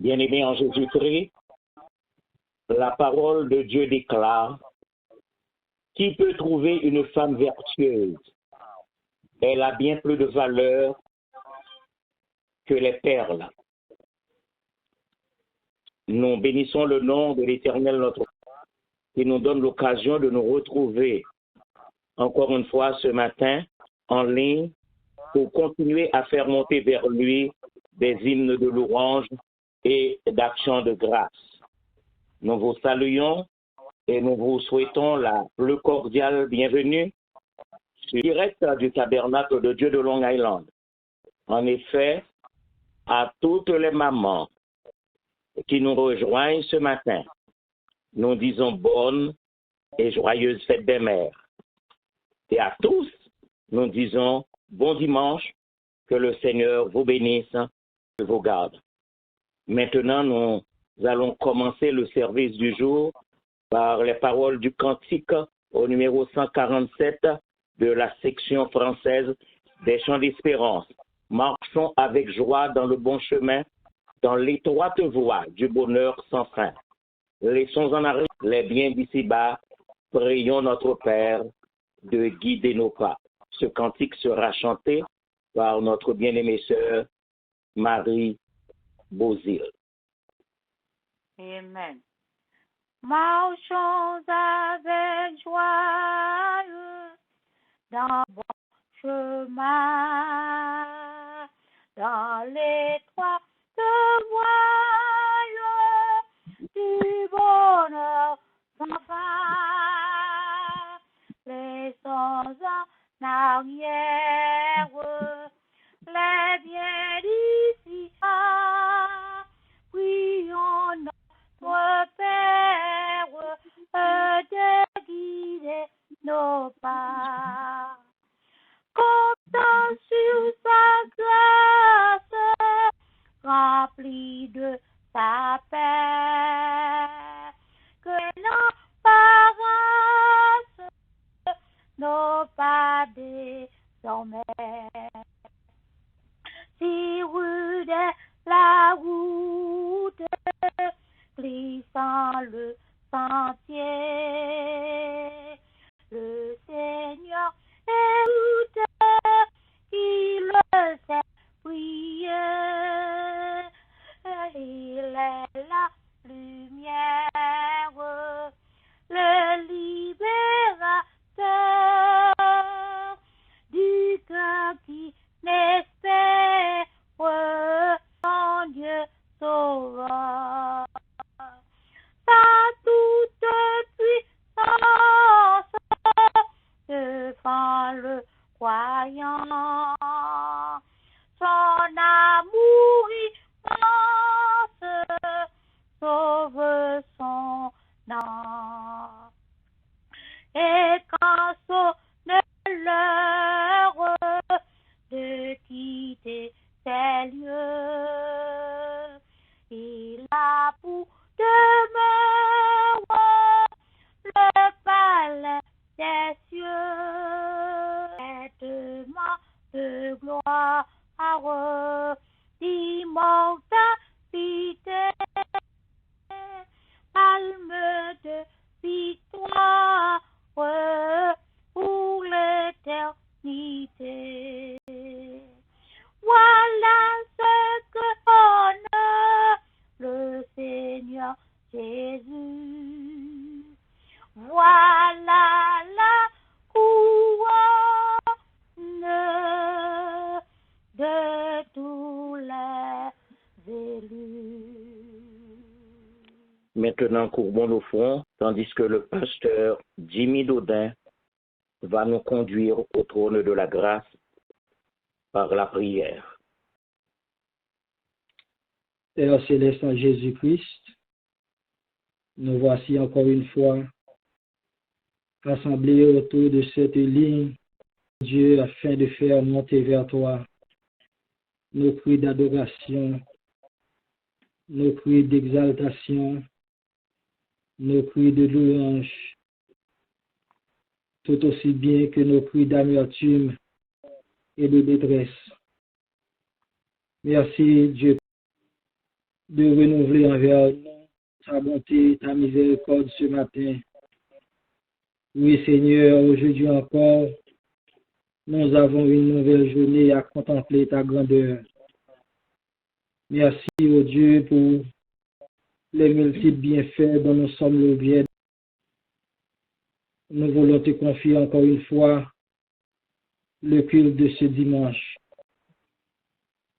Bien-aimés en Jésus-Christ, la parole de Dieu déclare: qui peut trouver une femme vertueuse? Elle a bien plus de valeur que les perles. Nous bénissons le nom de l'Éternel notre Dieu qui nous donne l'occasion de nous retrouver encore une fois ce matin en ligne pour continuer à faire monter vers lui des hymnes de louange et d'action de grâce. Nous vous saluons et nous vous souhaitons la plus cordiale bienvenue sur direct du tabernacle de Dieu de Long Island. En effet, à toutes les mamans qui nous rejoignent ce matin, nous disons bonne et joyeuse fête des mères. Et à tous, nous disons bon dimanche, que le Seigneur vous bénisse et vous garde. Maintenant, nous allons commencer le service du jour par les paroles du cantique au numéro 147 de la section française des Chants d'Espérance. Marchons avec joie dans le bon chemin, dans l'étroite voie du bonheur sans fin. Laissons en arrière les biens d'ici-bas, prions notre Père de guider nos pas. Ce cantique sera chanté par notre bien-aimée sœur Marie Beauzile. Amen. Marchons avec joie dans le bon chemin, dans l'étroite voie du bonheur sans fin. Laissons en arrière les biens d'ici. Prions notre Père de guider nos pas. Comptons sur sa grâce, remplie de sa paix, que nos paroisses nos pas désormais. Si rude est la route, glissant le sentier, le Seigneur écoute, il le sait prier. Il est la lumière, le libérateur du cœur qui n'espère en Dieu sauveur. Par toute puissance devant le croyant, son amour immense sauve son âme. Et quand sonne l'heure de quitter ces lieux, il a pour demeure le palais des cieux, vêtements de gloire, d'immortalité, palme de victoire pour l'éternité. Voilà ce que donne le Seigneur Jésus. Voilà la couronne de tous les élus. Maintenant, courbons nos fronts, tandis que le pasteur Jimmy Dodin va nous conduire au trône de la grâce par la prière. Père céleste en Jésus-Christ, nous voici encore une fois rassemblés autour de cette ligne, Dieu, afin de faire monter vers toi nos cris d'adoration, nos cris d'exaltation, nos cris de louange, tout aussi bien que nos cris d'amertume et de détresse. Merci Dieu. de renouveler envers nous ta bonté, ta miséricorde ce matin. Oui, Seigneur, aujourd'hui encore, nous avons une nouvelle journée à contempler ta grandeur. Merci, ô Dieu, pour les multiples bienfaits dont nous sommes l'objet. Nous voulons te confier encore une fois le culte de ce dimanche.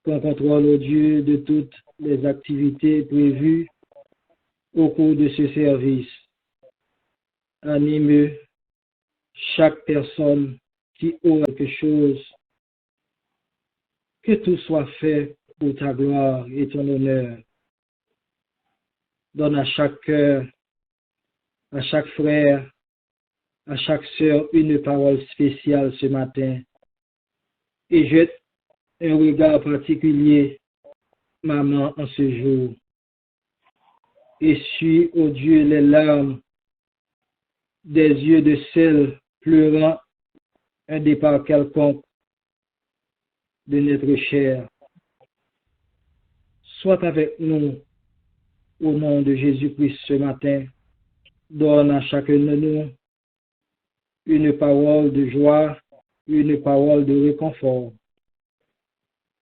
Qu'on contrôle, ô Dieu, de toutes les activités prévues au cours de ce service. Anime chaque personne qui aura quelque chose, que tout soit fait pour ta gloire et ton honneur. Donne à chaque cœur, à chaque frère, à chaque sœur une parole spéciale ce matin et jette un regard particulier, maman, en ce jour. Essuie, ô Dieu, les larmes des yeux de celles pleurant un départ quelconque de notre chair. Sois avec nous au nom de Jésus-Christ ce matin. Donne à chacun de nous une parole de joie, une parole de réconfort.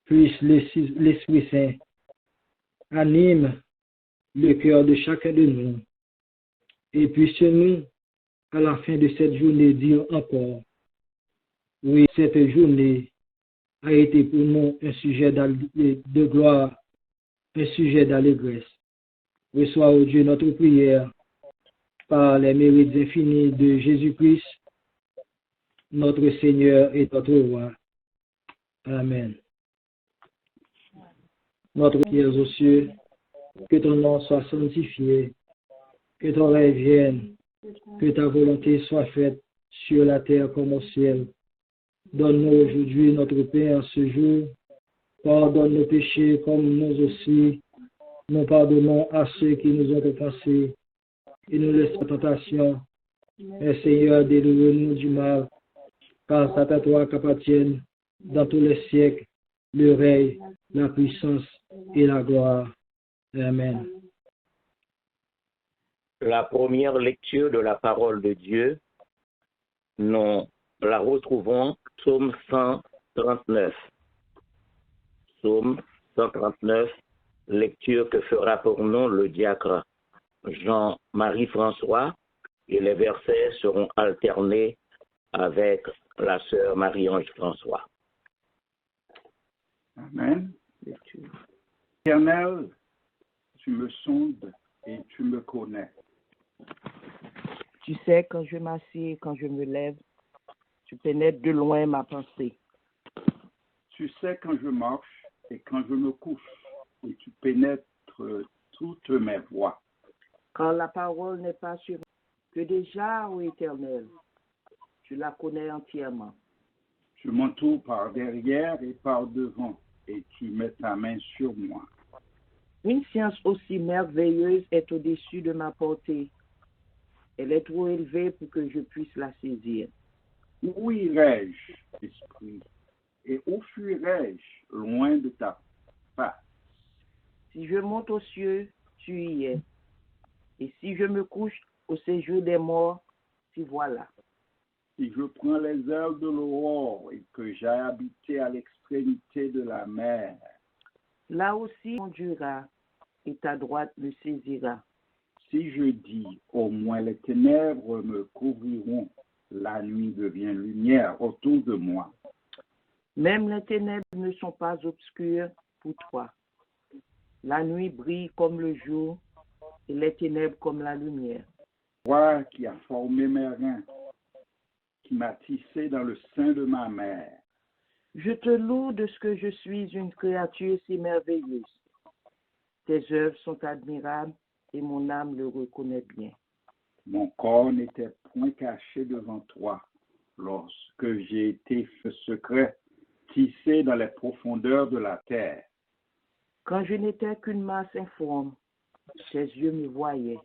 Puisse l'Esprit Saint anime le cœur de chacun de nous. Et puissions-nous, à la fin de cette journée, dire encore, oui, cette journée a été pour nous un sujet de gloire, un sujet d'allégresse. Reçois, ô Dieu, notre prière par les mérites infinis de Jésus-Christ, notre Seigneur et notre Roi. Amen. Notre Père aux cieux, que ton nom soit sanctifié, que ton règne vienne, que ta volonté soit faite sur la terre comme au ciel. Donne-nous aujourd'hui notre pain en ce jour. Pardonne nos péchés comme nous aussi. Nous pardonnons à ceux qui nous ont offensés. Et nous laisse en tentation. Mais Seigneur, délivre-nous du mal. Car c'est à toi qu'appartiennent dans tous les siècles le règne, la puissance et la gloire. Amen. La première lecture de la parole de Dieu, nous la retrouvons, Psaume 139. Psaume 139, lecture que fera pour nous le diacre Jean-Marie François, et les versets seront alternés avec la sœur Marie-Ange François. Amen. Éternel, tu me sondes et tu me connais. Tu sais quand je m'assieds et quand je me lève, tu pénètres de loin ma pensée. Tu sais quand je marche et quand je me couche, et tu pénètres toutes mes voies. Quand la parole n'est pas sur moi, que déjà, ô Éternel, tu la connais entièrement. Tu m'entoures par derrière et par devant, et tu mets ta main sur moi. Une science aussi merveilleuse est au-dessus de ma portée. Elle est trop élevée pour que je puisse la saisir. Où irai-je, esprit, et où fuirai-je loin de ta face? Si je monte aux cieux, tu y es. Et si je me couche au séjour des morts, tu voilà. Si je prends les ailes de l'aurore et que j'aille habiter à l'extrémité de la mer, là aussi on conduira et ta droite me saisira. si je dis, au moins les ténèbres me couvriront, la nuit devient lumière autour de moi. Même les ténèbres ne sont pas obscures pour toi. La nuit brille comme le jour et les ténèbres comme la lumière. Toi qui as formé mes reins, qui m'as tissé dans le sein de ma mère. Je te loue de ce que je suis une créature si merveilleuse. Tes œuvres sont admirables et mon âme le reconnaît bien. Mon corps n'était point caché devant toi lorsque j'ai été secret, tissé dans les profondeurs de la terre. Quand je n'étais qu'une masse informe, tes yeux me voyaient.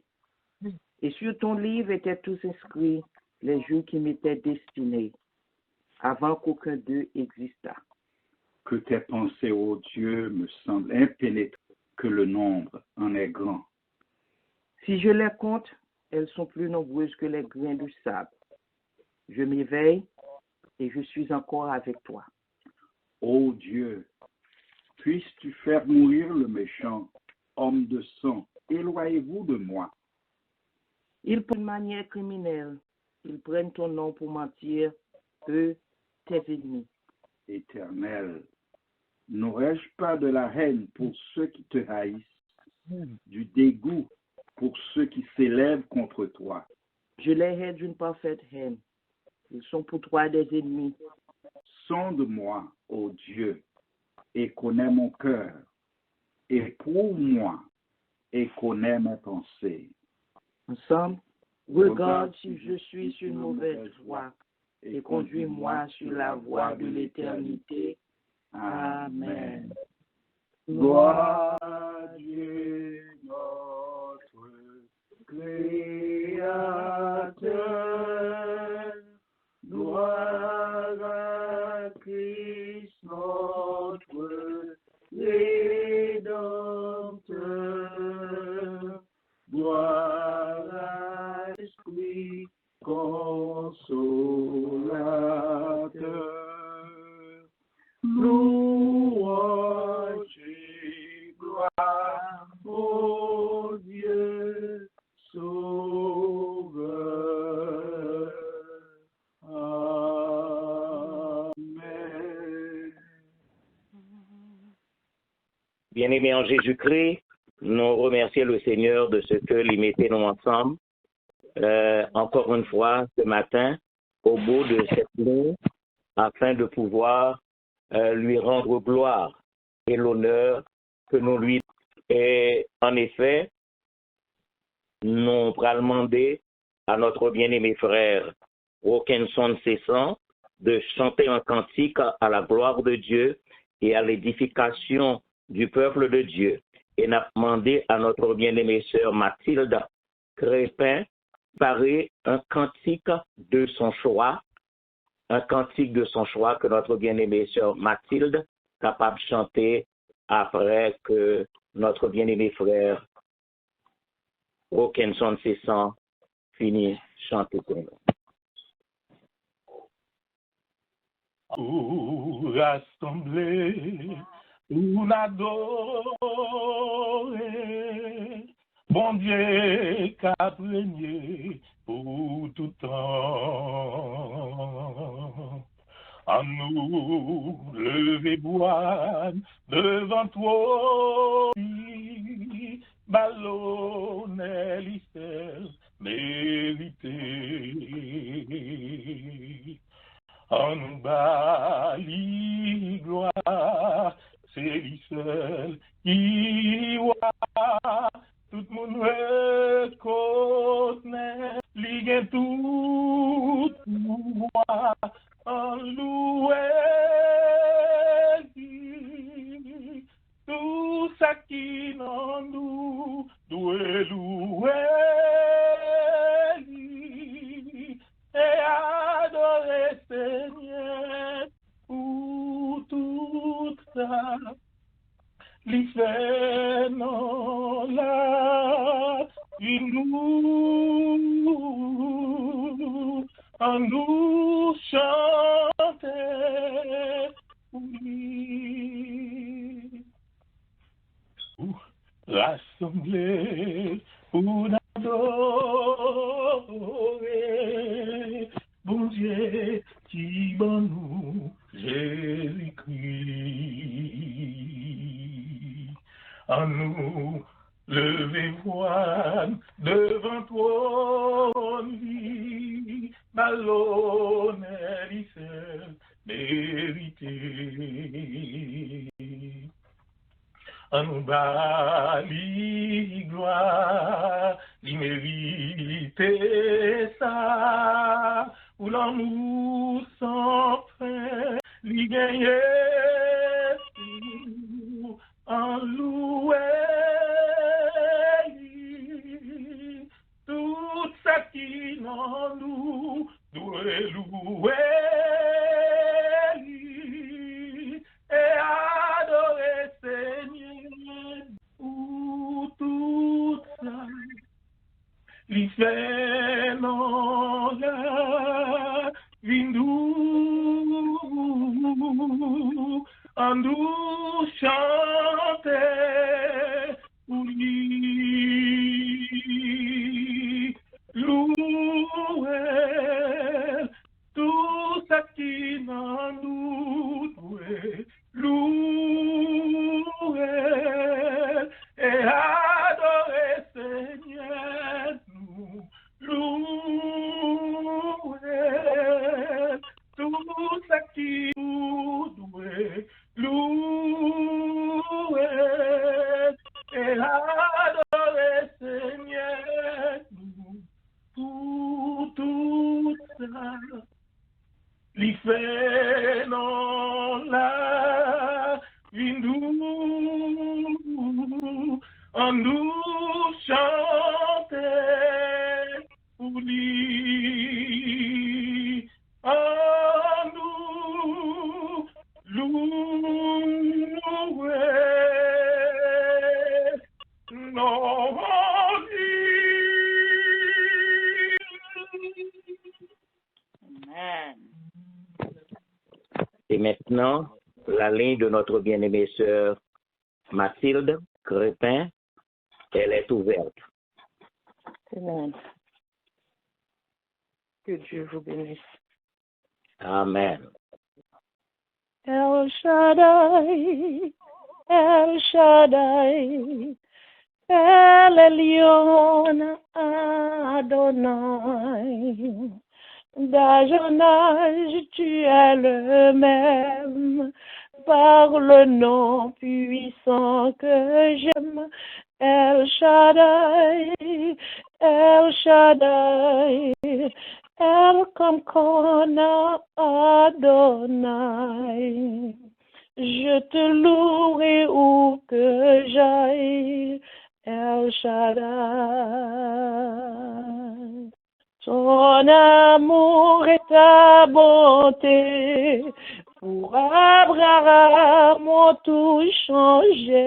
Et sur ton livre étaient tous inscrits les jours qui m'étaient destinés, avant qu'aucun d'eux existât. Que tes pensées, ô Dieu, me semblent impénétrables, que le nombre en est grand. Si je les compte, elles sont plus nombreuses que les grains du sable. Je m'éveille et je suis encore avec toi. Ô Dieu, puisses-tu faire mourir le méchant, homme de sang, éloignez-vous de moi. Ils prennent une manière criminelle. Ils prennent ton nom pour mentir, eux, tes ennemis. Éternel, n'aurais-je pas de la haine pour ceux qui te haïssent, du dégoût pour ceux qui s'élèvent contre toi? Je les hais d'une parfaite haine. Ils sont pour toi des ennemis. Sonde-moi, ô Dieu, et connais mon cœur. Éprouve-moi et connais mes pensées. Ensemble, regarde si je suis sur une mauvaise voie et conduis-moi sur la voie de l'éternité. Amen. Gloire à Dieu, notre Créateur. Gloire à Christ, notre Rédempteur. Gloire à l'Esprit consolateur. Louange et gloire au Dieu sauveur. Amen. Bien-aimés en Jésus-Christ, nous remercions le Seigneur de ce que les mettons ensemble. Encore une fois, ce matin, au bout de cette ligne, afin de pouvoir lui rendre gloire et l'honneur que nous lui. Et en effet, nous allons demander à notre bien-aimé frère Wilkinson Cessan de chanter un cantique à la gloire de Dieu et à l'édification du peuple de Dieu. Et nous demandé à notre bien-aimée sœur Mathilde Crépin parer un cantique de son choix, que notre bien-aimée sœur Mathilde capable de chanter après que notre bien-aimé frère Wilkinson Cessan finit chanter pour nous. Pour rassembler, pour adorer, bon Dieu qu'a régné pour tout temps. À nous lever boire devant toi, ballonner l'issel mérité. En nous bali gloire, c'est lui seul qui voit, tout le monde reconnaît, lui gagne tout pouvoir, en louer, tout ça qui n'en nous doit louer, et adorer Seigneur pour tout ça. Li fait non la nous en nous chanter oui. Rassembler pour adorer bon Dieu qui bon nous Jésus-Christ. En nous lever voile devant toi, ballonner l'issel mérité. En nous bali gloire, il mérite ça, ou l'amour sans fin, il gagne en louer, tout ça qui n'en nous doit louer, et adorer Seigneur. li fait non la vindou andou chante pour lui louer tout ce qui n'en nous doit louer et adorer Seigneur nous louer tout ce qui nous doit louer et adorer Seigneur nous pour tout ça. Li fait non la vindou en nous chanter pour lui en nous louer non Amen. Et maintenant, la ligne de notre bien-aimée sœur Mathilde Crépin, elle est ouverte. Amen. Que Dieu vous bénisse. Amen. El Shaddai, El Shaddai, El Elyon Adonai. D'âge en âge, tu es le même, par le nom puissant que j'aime. El Shaddai, El Shaddai, El Kamkona Adonai. Je te louerai où que j'aille, El Shaddai. Ton amour et ta bonté pour Abraham ont tout changé.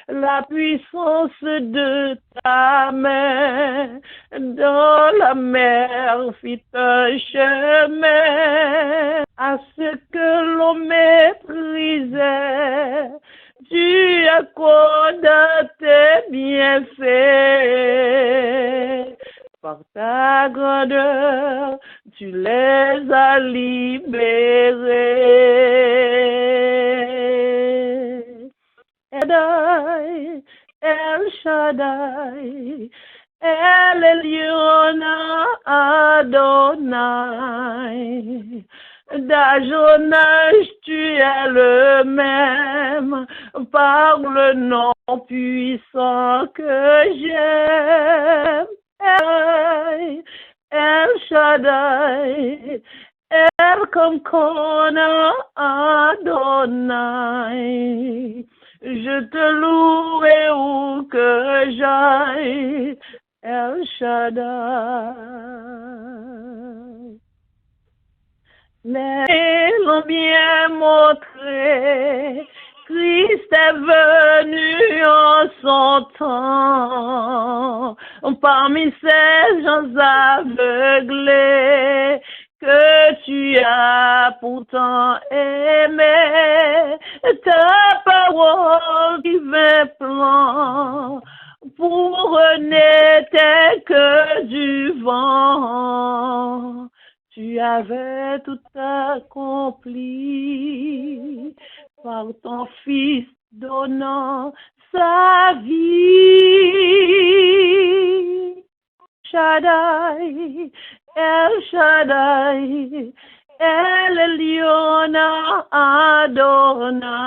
La puissance de ta main dans la mer fit un chemin à ce que l'on méprisait. Tu accordes tes bienfaits. Par ta grandeur, tu les as libérés. El Shaddai, El Elyon Adonai. D'âge en âge, tu es le même, par le nom puissant que j'aime. El Shaddai, El Kamkona Adonai. Je te louerai où que j'aille, El Shaddai. Mais l'ont bien montré, Christ est venu en son temps, parmi ces gens aveuglés que tu as pourtant aimé. Ta parole qui vint plan pour n'était que du vent. Tu avais tout accompli par ton Fils donnant sa vie. Shaddai, El Shaddai, El Elyon Adonai.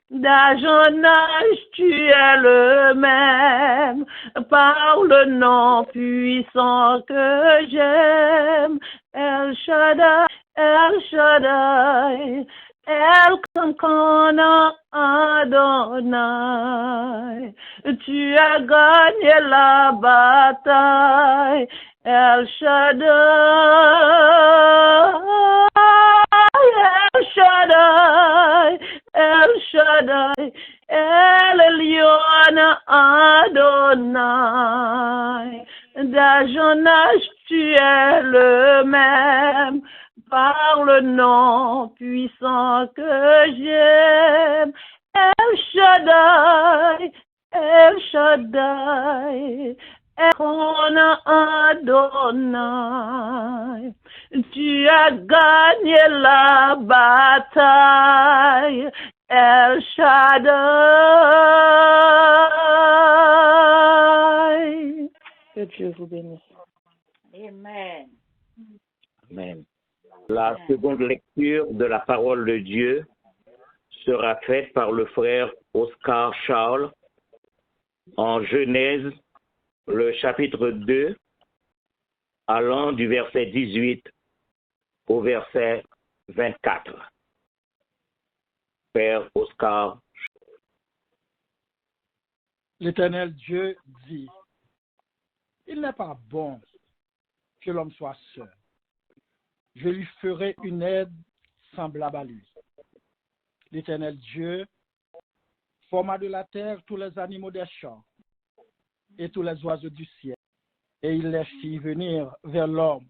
D'âge en âge, tu es le même, par le nom puissant que j'aime. El Shaddai, El Shaddai, El Kamkona Adonai. Tu as gagné la bataille, El Shaddai, El Shaddai. Shaddai, El Shaddai, El Elyon Adonai. D'âge en âge, tu es le même, par le nom puissant que j'aime. El Shaddai, El Shaddai, El Adonai. Tu as gagné la bataille, El Shaddai. Que Dieu vous bénisse. Amen. Amen. La seconde lecture de la parole de Dieu sera faite par le frère Oscar Charles en Genèse, le chapitre 2, allant du verset 18 au verset 24. Père Oscar. L'Éternel Dieu dit, il n'est pas bon que l'homme soit seul. Je lui ferai une aide semblable à lui. L'Éternel Dieu forma de la terre tous les animaux des champs et tous les oiseaux du ciel, et il les fit venir vers l'homme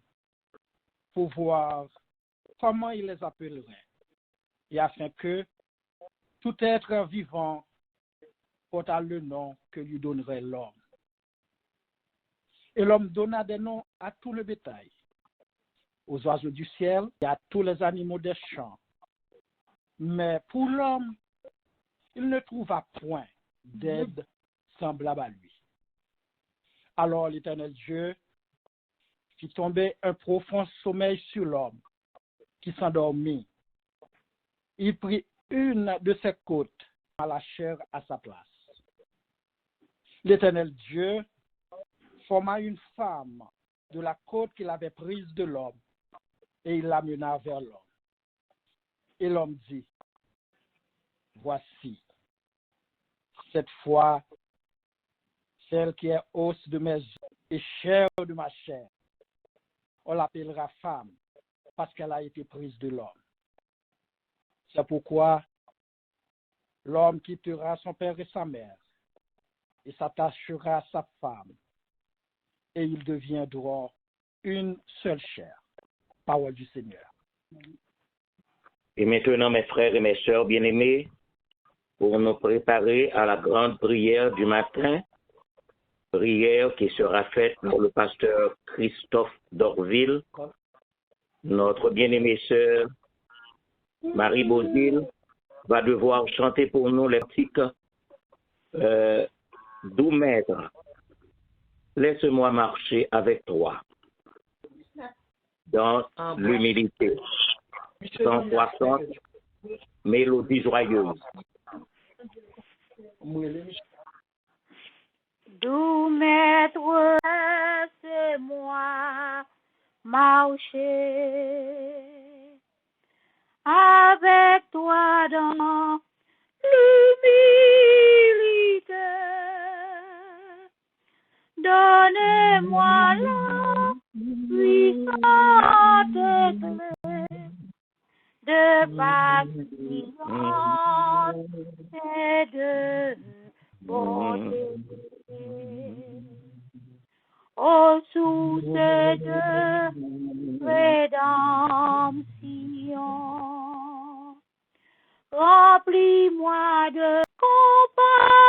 pour voir comment il les appellerait, et afin que tout être vivant portât le nom que lui donnerait l'homme. Et l'homme donna des noms à tout le bétail, aux oiseaux du ciel et à tous les animaux des champs. Mais pour l'homme, il ne trouva point d'aide semblable à lui. Alors l'Éternel Dieu fit tomber un profond sommeil sur l'homme, qui s'endormit. Il prit une de ses côtes à la chair à sa place. L'Éternel Dieu forma une femme de la côte qu'il avait prise de l'homme, et il l'amena vers l'homme. Et l'homme dit, voici, cette fois, celle qui est os de mes os et chair de ma chair, on l'appellera femme, parce qu'elle a été prise de l'homme. C'est pourquoi l'homme quittera son père et sa mère, et s'attachera à sa femme, et ils deviendront une seule chair. Parole du Seigneur. Et maintenant, mes frères et mes sœurs bien-aimés, pour nous préparer à la grande prière du matin, prière qui sera faite par le pasteur Christophe Dorville, notre bien-aimée sœur Marie Baudil va devoir chanter pour nous les petites doux maître. Laisse-moi marcher avec toi dans l'humilité. 160 mélodies joyeuses. Doux maître, laisse-moi marcher avec toi dans l'humilité. Donnez-moi la puissante clé de patience et de bonté. Ô source de rédemption, remplis-moi de compassion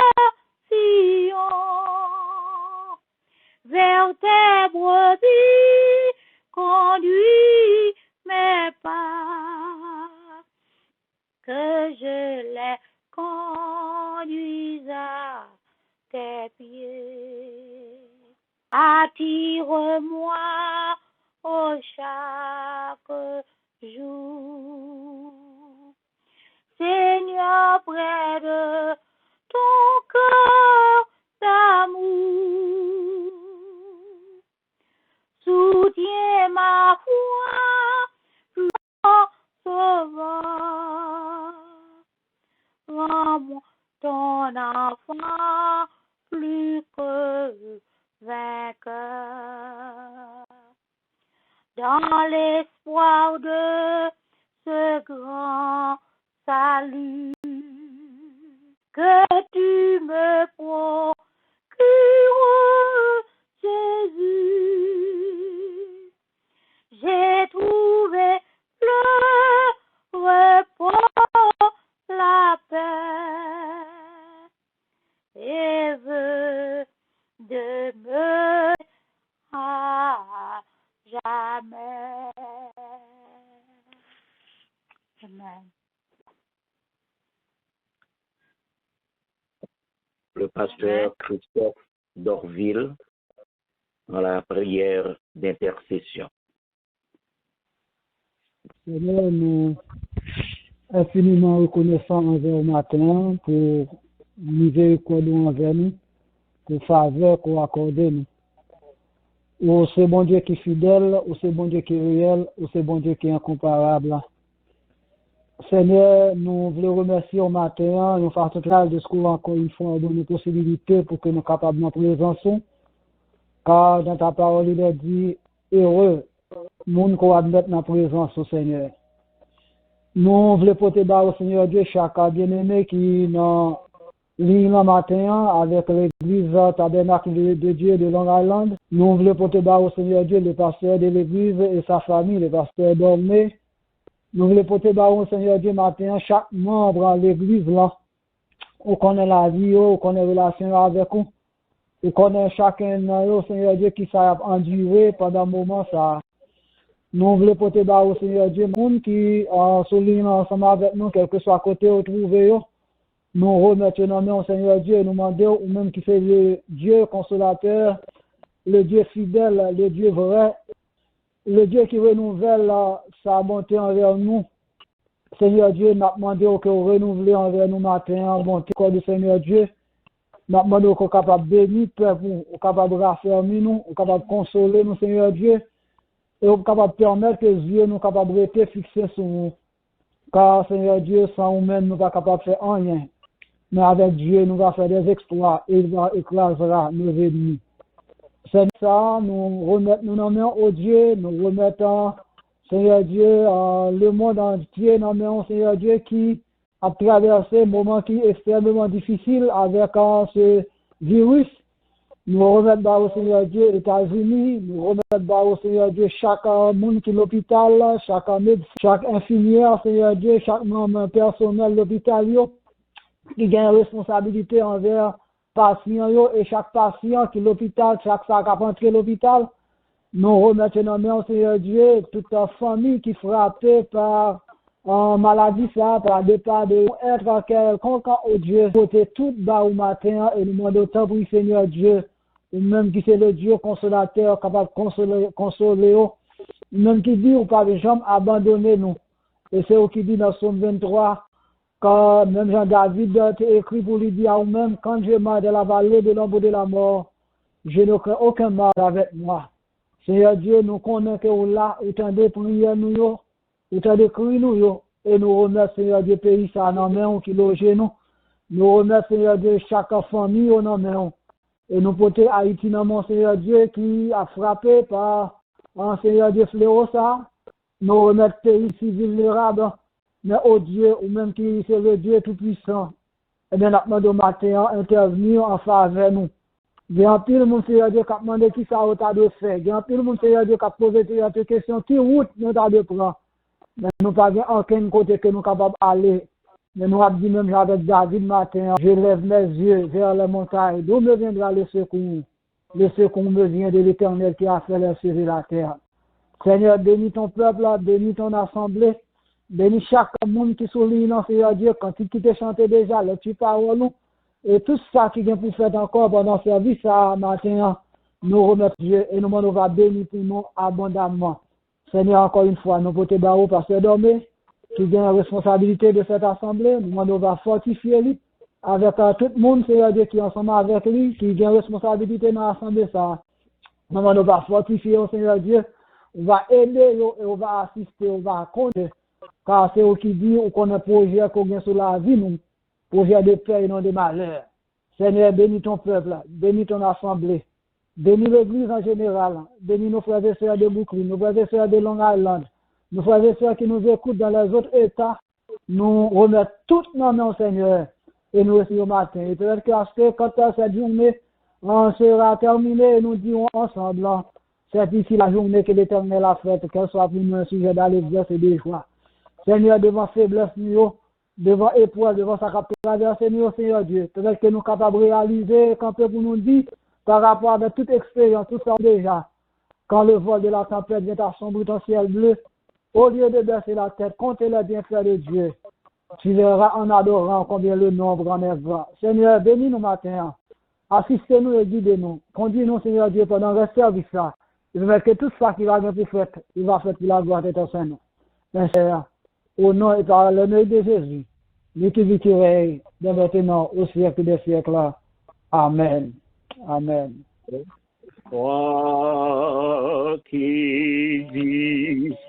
vers tes brebis, conduis mes pas, que je les conduise à tes pieds. Attire-moi au chaque jour, Seigneur, près de ton cœur d'amour. Soutiens ma foi, sauveur. Rends-moi ton enfant plus que vainqueur. Dans l'espoir de ce grand salut que tu me procures, Jésus. J'ai trouvé le repos, la paix, et veux demeurer à jamais. Amen. Le pasteur Christophe Dorville dans la prière d'intercession. Seigneur, nous infiniment reconnaissants envers le matin pour miséricorde envers nous, pour faveur qu'on accorde nous. Ou c'est bon Dieu qui est fidèle, ou c'est bon Dieu qui est réel, ou c'est bon Dieu qui est incomparable. Seigneur, nous voulons remercier au matin, nous faisons total de ce qu'on encore une fois donné possibilité pour que nous soyons capables de nous présenter. Car dans ta parole, il est dit, heureux, monde qu'on va mettre dans la présence au Seigneur. Nous voulons porter bas au Seigneur Dieu, chaque bien-aimé qui dans ligne le matin avec l'église tabernacle de Dieu de Long Island. Nous voulons porter bas au Seigneur Dieu, le pasteur de l'église et sa famille, le pasteur Dormé. Nous voulons porter bas au Seigneur Dieu matin, chaque membre de l'église là. On connaît la vie, on connaît la relation avec nous. On connaît chacun de Seigneur Dieu qui s'est enduré pendant un moment ça. Nous voulons porter bas au Seigneur Dieu, monde qui souligne ensemble avec nous, quel que soit côté où trouvé. Nous remettons au Seigneur Dieu et nous demandons, ou même qui fait le Dieu consolateur, le Dieu fidèle, le Dieu vrai, le Dieu qui renouvelle sa bonté envers nous. Seigneur Dieu, nous demandons que vous renouvelez envers nous matin, bonté du Seigneur Dieu. Nous demandons qu'on soit capable de bénir le peuple, qu'on soit capable de raffermir nous, qu'on soit capable de consoler nous, Seigneur Dieu, et qu'on soit capable de permettre que les yeux nous soient capables de rester fixés sur nous. Car, Seigneur Dieu, sans nous-mêmes, nous ne sommes pas capables de faire rien. Mais avec Dieu, nous allons faire des exploits et il écrasera nos ennemis. C'est ça, nous remettons nos mains au Dieu, nous remettons, Seigneur Dieu, le monde entier, nos mains, Seigneur Dieu, qui a traversé un moment qui est extrêmement difficile avec ce virus. Nous remettons au Seigneur Dieu les États-Unis, nous remettons au Seigneur Dieu chaque monde qui est l'hôpital, chaque médecin, chaque infirmière, Seigneur Dieu, chaque membre personnel de l'hôpital, qui a une responsabilité envers patient et chaque patient qui est l'hôpital, chaque sac à entrer l'hôpital. Nous remettons nos mains au Seigneur Dieu, toute la famille qui est frappée par maladie, ça, par départ de être quelconque au Dieu, côté tout bas au matin et nous demandons autant pour le Seigneur Dieu, ou même qui c'est le Dieu consolateur, capable de consoler, même qui dit ou pas de jamais abandonner nous. Et c'est eux qui dit dans Somme 23, quand même Jean-David a écrit pour lui dire, ou même quand je marche dans la vallée de l'ombre de la mort, je ne crains aucun mal avec moi. Seigneur Dieu, nous connaissons que vous là, autant de prières nous, autant de cris nous, et nous remercions Seigneur Dieu, pays ça en main qui loge nous. Nous remercions Seigneur Dieu, chaque famille en main. Et nous portons Haïti dans mon Seigneur Dieu qui a frappé par un Seigneur Dieu fléau ça. Nous remercions pays si vulnérable. Mais au Dieu, ou même qui c'est le Dieu tout-puissant, eh bien, nous demandons matin intervenir en faveur de nous. Il y a un pile de monde, Seigneur Dieu, qui a demandé qui ça a de faire. Il y a un pile de monde, Seigneur Dieu, qui a posé des questions, qui route nous a de prendre. Mais nous n'avons pas aucun côté que nous sommes capables d'aller. Mais nous avons dit même avec David matin, je lève mes yeux vers les montagnes. D'où me viendra le secours? Le secours me vient de l'Éternel qui a fait les cieux et la terre. Seigneur, bénis ton peuple, bénis ton assemblée. Bénis chaque monde qui souligne, Seigneur Dieu, quand il quitte chanter déjà, les petites paroles, et tout ça qui vient pour faire encore pendant le service, ça, matin, nous remettons Dieu et nous demandons va bénir pour nous abondamment. Seigneur, encore une fois, nous portons barreau pasteur Dormé, qui vient la responsabilité de cette assemblée, nous demandons va fortifier lui, avec tout le monde, Seigneur Dieu, qui est ensemble avec lui, qui vient la responsabilité dans l'assemblée, ça. Nous demandons va fortifier, Seigneur Dieu, on va aider et on va assister, on va compter. Car c'est eux qui disent qu'on a un projet qu'on a sur la vie, nous, projet de paix et non de malheur. Seigneur, bénis ton peuple, bénis ton assemblée, bénis l'église en général, bénis nos frères et sœurs de Brooklyn, nos frères et sœurs de Long Island, nos frères et sœurs qui nous écoutent dans les autres États, nous remettons toutes nos mains au Seigneur et nous aussi au matin. Et peut-être que quand cette journée sera terminée, nous dirons ensemble, c'est ici la journée que l'Éternel a faite, qu'elle soit pour nous un sujet d'allégresse et de joie. Seigneur, devant faiblesse, nous, devant épreuve, devant sa traversée, nous, Seigneur Dieu, peut-être que nous sommes capables de réaliser, quand peut pour nous dire, par rapport à toute expérience, tout ça déjà, quand le vol de la tempête vient assombrir ton ciel bleu, au lieu de baisser la tête, comptez les bienfaits de Dieu. Tu verras en adorant combien le nombre en est grand. Seigneur, bénis-nous matin. Assistez-nous et guidez-nous. Conduis-nous, Seigneur Dieu, pendant le service là. Je veux que tout ça qui va bien pour faire, il va faire pour la gloire de ton Seigneur. Mes chers, au nom et par le nom de Jésus, lui qui vit de maintenant au siècle des siècles. Amen. Amen. Toi qui disposes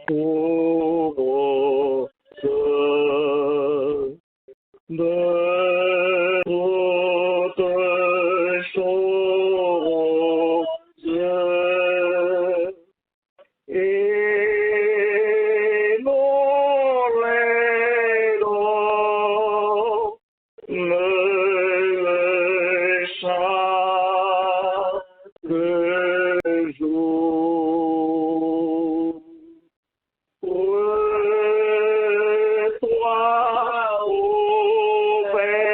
de toutes choses et nous les donnes chaque jour. Toi, ô Père,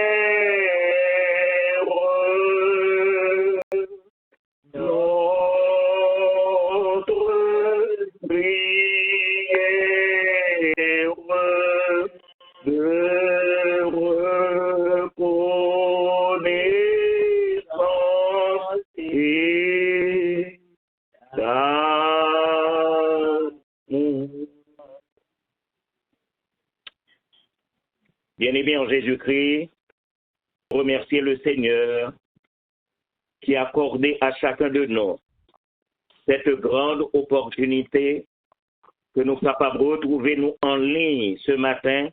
notre prière de reconnaissance et d'amour. Bien-aimés en Jésus-Christ, remercier le Seigneur qui a accordé à chacun de nous cette grande opportunité que nous sommes capables de retrouver nous en ligne ce matin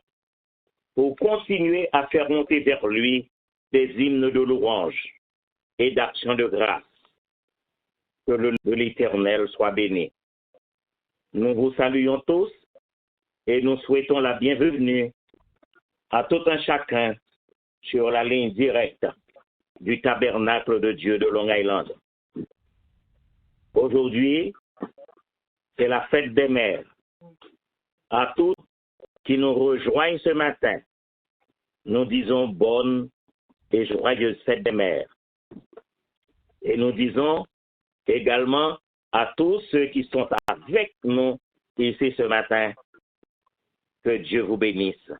pour continuer à faire monter vers lui des hymnes de louange et d'action de grâce. Que le nom de l'Éternel soit béni. Nous vous saluons tous et nous souhaitons la bienvenue à tout un chacun sur la ligne directe du tabernacle de Dieu de Long Island. Aujourd'hui, c'est la fête des mères. À tous qui nous rejoignent ce matin, nous disons bonne et joyeuse fête des mères. Et nous disons également à tous ceux qui sont avec nous ici ce matin, que Dieu vous bénisse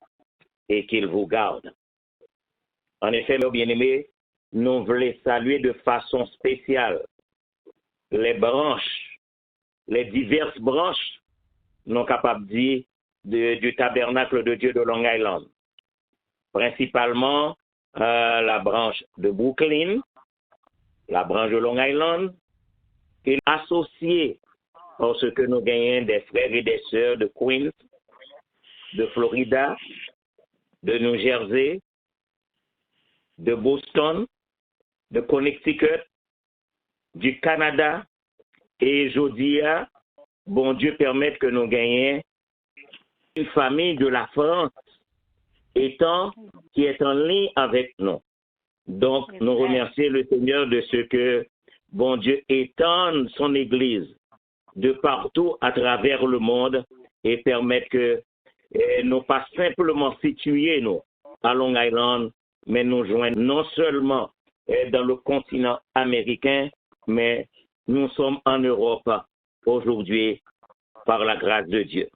et qu'il vous garde. En effet, mes bien-aimés, nous voulons saluer de façon spéciale les branches, les diverses branches, non capables de dire, du tabernacle de Dieu de Long Island. Principalement la branche de Brooklyn, la branche de Long Island, et associés parce que nous gagnons des frères et des sœurs de Queens, de Florida, de New Jersey, de Boston, de Connecticut, du Canada, et aujourd'hui, bon Dieu permette que nous gagnions une famille de la France qui est en ligne avec nous. Donc, nous remercions le Seigneur de ce que bon Dieu étende son Église de partout à travers le monde et permette que nous pas simplement situés nous à Long Island, mais nous joignent non seulement dans le continent américain, mais nous sommes en Europe aujourd'hui par la grâce de Dieu.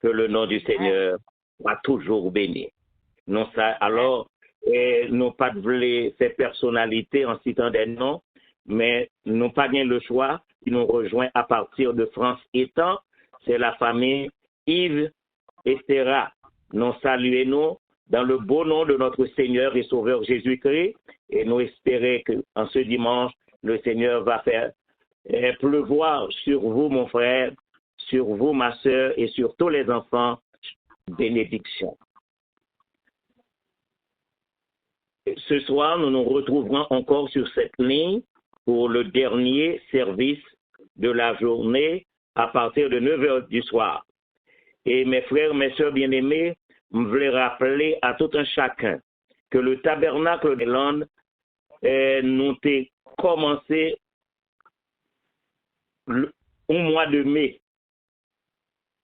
Que le nom du Seigneur soit toujours béni. Non, ça, alors, nous pas de ces personnalités en citant des noms, mais nous pas bien le choix qui nous rejoint à partir de France étant, c'est la famille Yves et Sarah. Nous saluons dans le beau nom de notre Seigneur et Sauveur Jésus-Christ et nous espérons qu'en ce dimanche, le Seigneur va faire pleuvoir sur vous, mon frère, sur vous, ma sœur, et sur tous les enfants, bénédiction. Ce soir, nous nous retrouverons encore sur cette ligne pour le dernier service de la journée à partir de 9 h du soir. Et mes frères, mes sœurs bien-aimés, je voulais rappeler à tout un chacun que le tabernacle de l'Inde nous a commencé au mois de mai.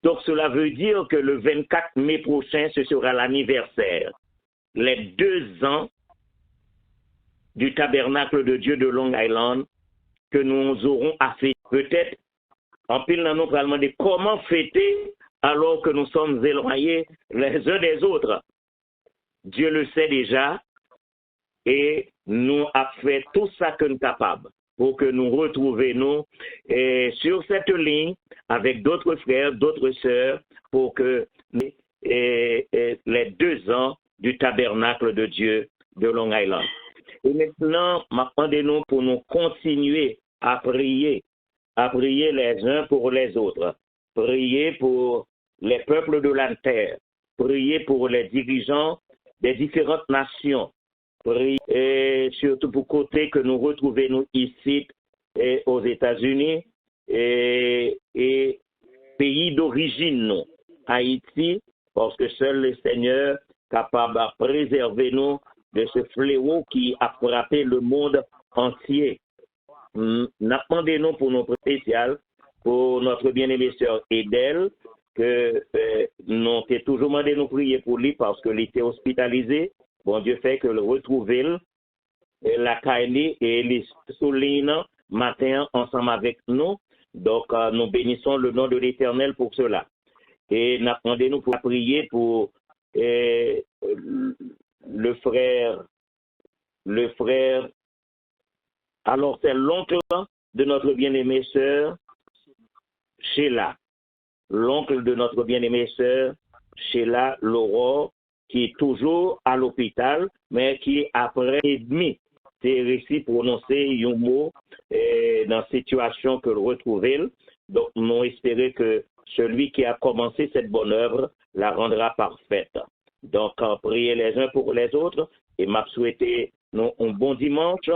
Donc cela veut dire que le 24 mai prochain, ce sera l'anniversaire. Les 2 ans du tabernacle de Dieu de Long Island que nous aurons à fêter. Peut-être, en pile, nous allons demander comment fêter alors que nous sommes éloignés les uns des autres. Dieu le sait déjà et nous a fait tout ça que nous sommes capables pour que nous retrouvions sur cette ligne avec d'autres frères, d'autres sœurs pour que les 2 ans du tabernacle de Dieu de Long Island. Et maintenant, demandez-nous pour nous continuer à prier les uns pour les autres, prier pour les peuples de la terre, prier pour les dirigeants des différentes nations, prier et surtout pour côté que nous retrouvons ici aux États-Unis et pays d'origine, nous, Haïti, parce que seul le Seigneur est capable de préserver nous de ce fléau qui a frappé le monde entier. N'attendez-nous pour nos spéciales, pour notre bien-aimée sœur Edel, que nous avons toujours demandé de nous prier pour lui parce qu'il était hospitalisé. Bon Dieu fait que le retrouver, la Kaili et les souligne matin ensemble avec nous. Donc, nous bénissons le nom de l'Éternel pour cela. Et n'attendez-nous pour prier pour le frère, alors c'est l'oncle de notre bien-aimée sœur, Sheila. L'oncle de notre bien-aimée sœur, Sheila Laurent, qui est toujours à l'hôpital, mais qui, après et demi, c'est réussi prononcer un mot dans la situation que le retrouver. Donc, nous espérons que celui qui a commencé cette bonne œuvre la rendra parfaite. Donc, priez les uns pour les autres et m'a souhaité un bon dimanche,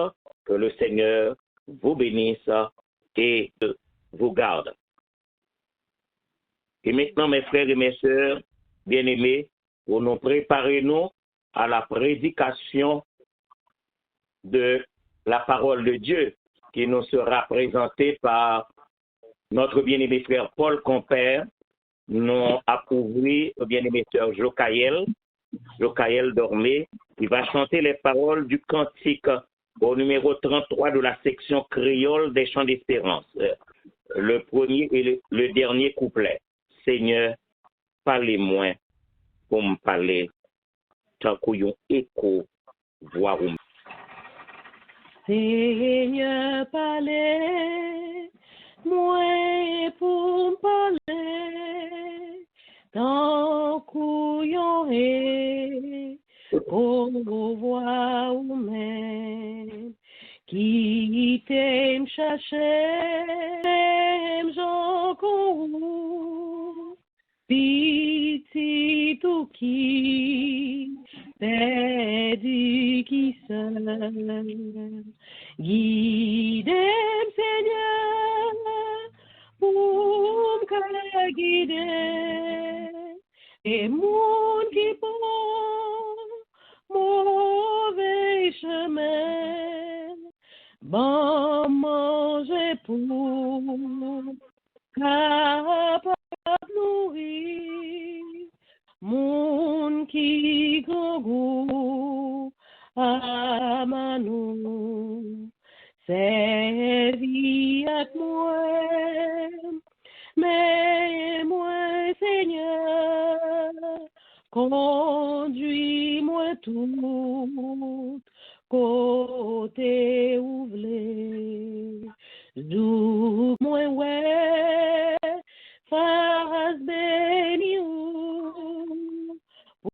que le Seigneur vous bénisse et vous garde. Et maintenant, mes frères et mes sœurs bien-aimés, pour nous préparer à la prédication de la parole de Dieu qui nous sera présentée par notre bien-aimé frère Paul Compère, nous approuvé au bien-aimé sœur Jocaël Dormé, qui va chanter les paroles du cantique au numéro 33 de la section créole des chants d'espérance. Le premier et le dernier couplet. Seigneur, parlez-moi pour me parler, tant qu'on écho, voix ou Seigneur, parlez-moi pour me parler, tant qu'on écho, voix ou même, qui t'aime chercher, j'en cours. Petit tout qui perdu qui seul, guide-moi Seigneur pour me guider et mon qui prend mauvais chemin, bon manger pour capable nourrir mon qui gogo à manou servi à moi mais moi Seigneur conduis-moi tout côté ouvré joue-moi ouais face béni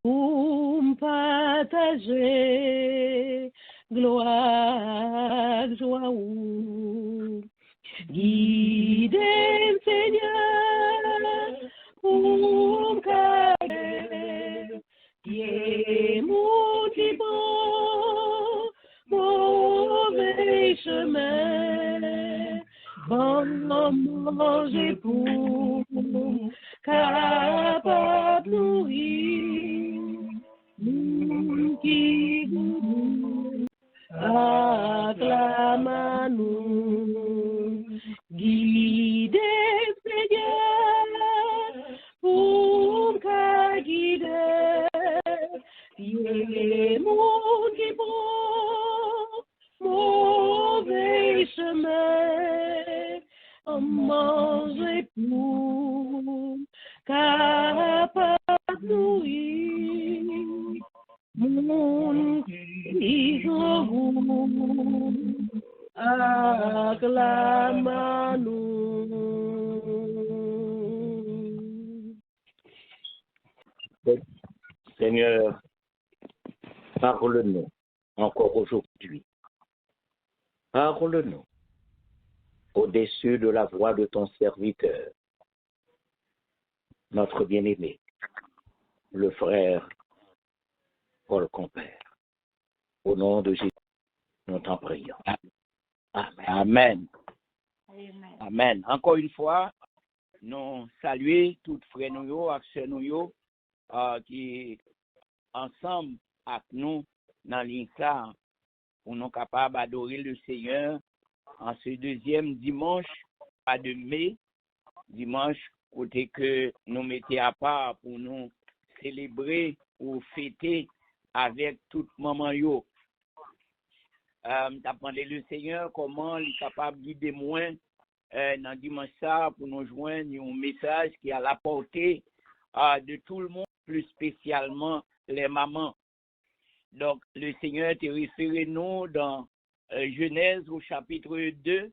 pour me partager gloire, joie ou guide Seigneur pour me caler et mon qui bon mauvais chemin bon manger pour capable nourrir, nous qui nous acclamons, guidez Seigneur, pour qu'à guider, et mon qui prend mauvais chemin, en manger pour capable nourrir, mon qui vous acclamons. Seigneur, parle-nous encore aujourd'hui. Parle-nous au-dessus de la voix de ton serviteur, notre bien-aimé, le frère Paul Compère. Au nom de Jésus, nous t'en prions. Amen. Amen. Amen. Amen. Encore une fois, nous saluons tous frères nous, acteurs nous, qui ensemble avec nous dans l'INSA, pour nous capables d'adorer le Seigneur en ce deuxième dimanche pas de mai, dimanche côté que nous mettons à part pour nous célébrer ou fêter avec tout maman yo. D'apprendre le Seigneur comment il est capable de guider moi dans dimanche ça pour nous joindre un message qui est à la portée de tout le monde, plus spécialement les mamans. Donc le Seigneur te référé nous dans Genèse au chapitre 2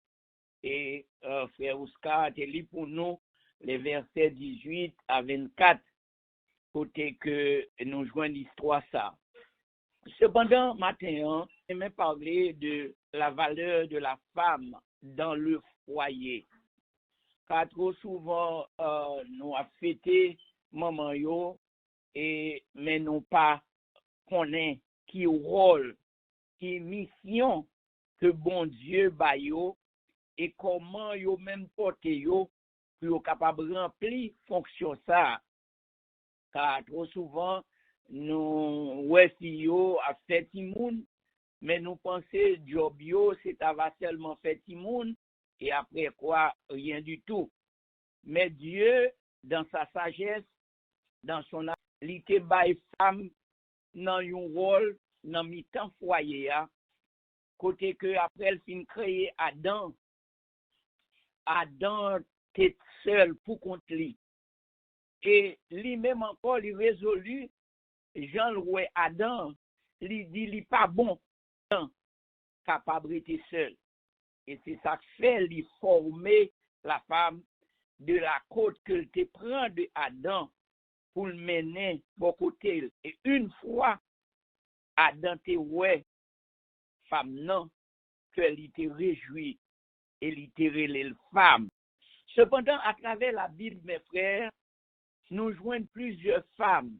et frère Oscar te lit pour nous les versets 18 à 24 côté que nous joignons l'histoire ça. Cependant, matin, j'aimerais parler de la valeur de la femme dans le foyer. Car trop souvent, nous avons fêté maman yo, mais nous pas connaît qui rôle, qui mission que bon Dieu ba yo et comment yo même porter yo pour yo capable remplir fonction ça. Car trop souvent, nous ouais si yo a fait timoun, mais nous pensons job yo c'est va seulement fait timoun et après quoi rien du tout. Mais Dieu dans sa sagesse, dans son alité bail femme dans un rôle dans mi-temps foyer a côté que après elle fin créer Adam était seul pour compte lui et lui-même encore il résolu Jean loué Adam lui dit il pas bon capable d'être seul et c'est ça que fait lui former la femme de la côte que te prend de Adam pour le mener bon côté et une fois Adam te ouais femme non que il te réjouit et il te relève femme. Cependant à travers la Bible mes frères nous joignons plusieurs femmes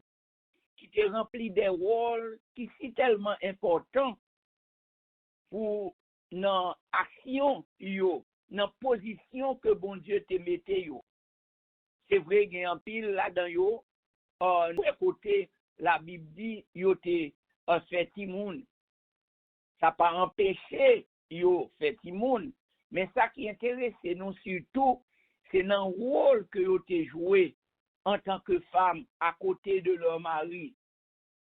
qui te rempli des rôles qui sont tellement importants pour dans action yo dans position que bon Dieu te mette yo. C'est vrai qu'il y a un pile là-dedans yo côté la Bible dit yo te fait timoun. Ça pas empêché yo fait timoun, mais ça qui intéresse nous surtout c'est dans le rôle que yo te joué en tant que femme à côté de leur mari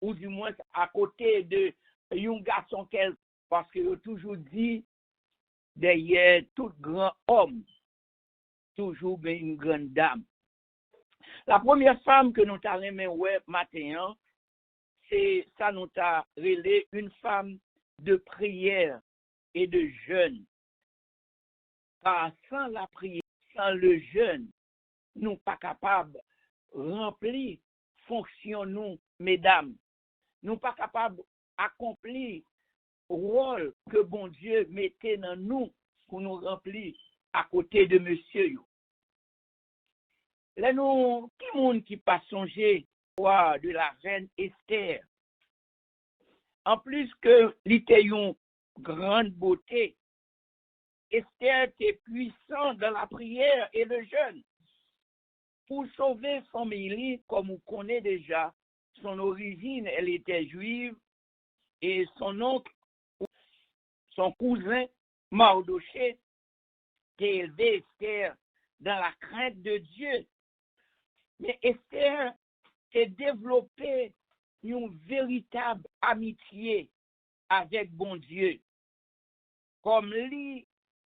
ou du moins à côté de un garçon qu'elle parce que yo toujours dit derrière tout grand homme toujours bien une grande dame. La première femme que nous t'avons ouais matin c'est ça nous t'a relé une femme de prière et de jeûne. Car sans la prière, sans le jeûne, nous pas capables remplir fonction nous mesdames. Nous pas capables accomplir rôle que bon Dieu mettait dans nous pour nous remplir à côté de monsieur yo. Là nous qui monde qui pas songer de la reine Esther. En plus que l'était une grande beauté, Esther était puissante dans la prière et le jeûne. pour sauver famille, comme on connaît déjà, son origine, elle était juive, et son oncle, son cousin, Mardoché, était élevé Esther dans la crainte de Dieu. Mais Esther a développé une véritable amitié avec bon Dieu. Comme lui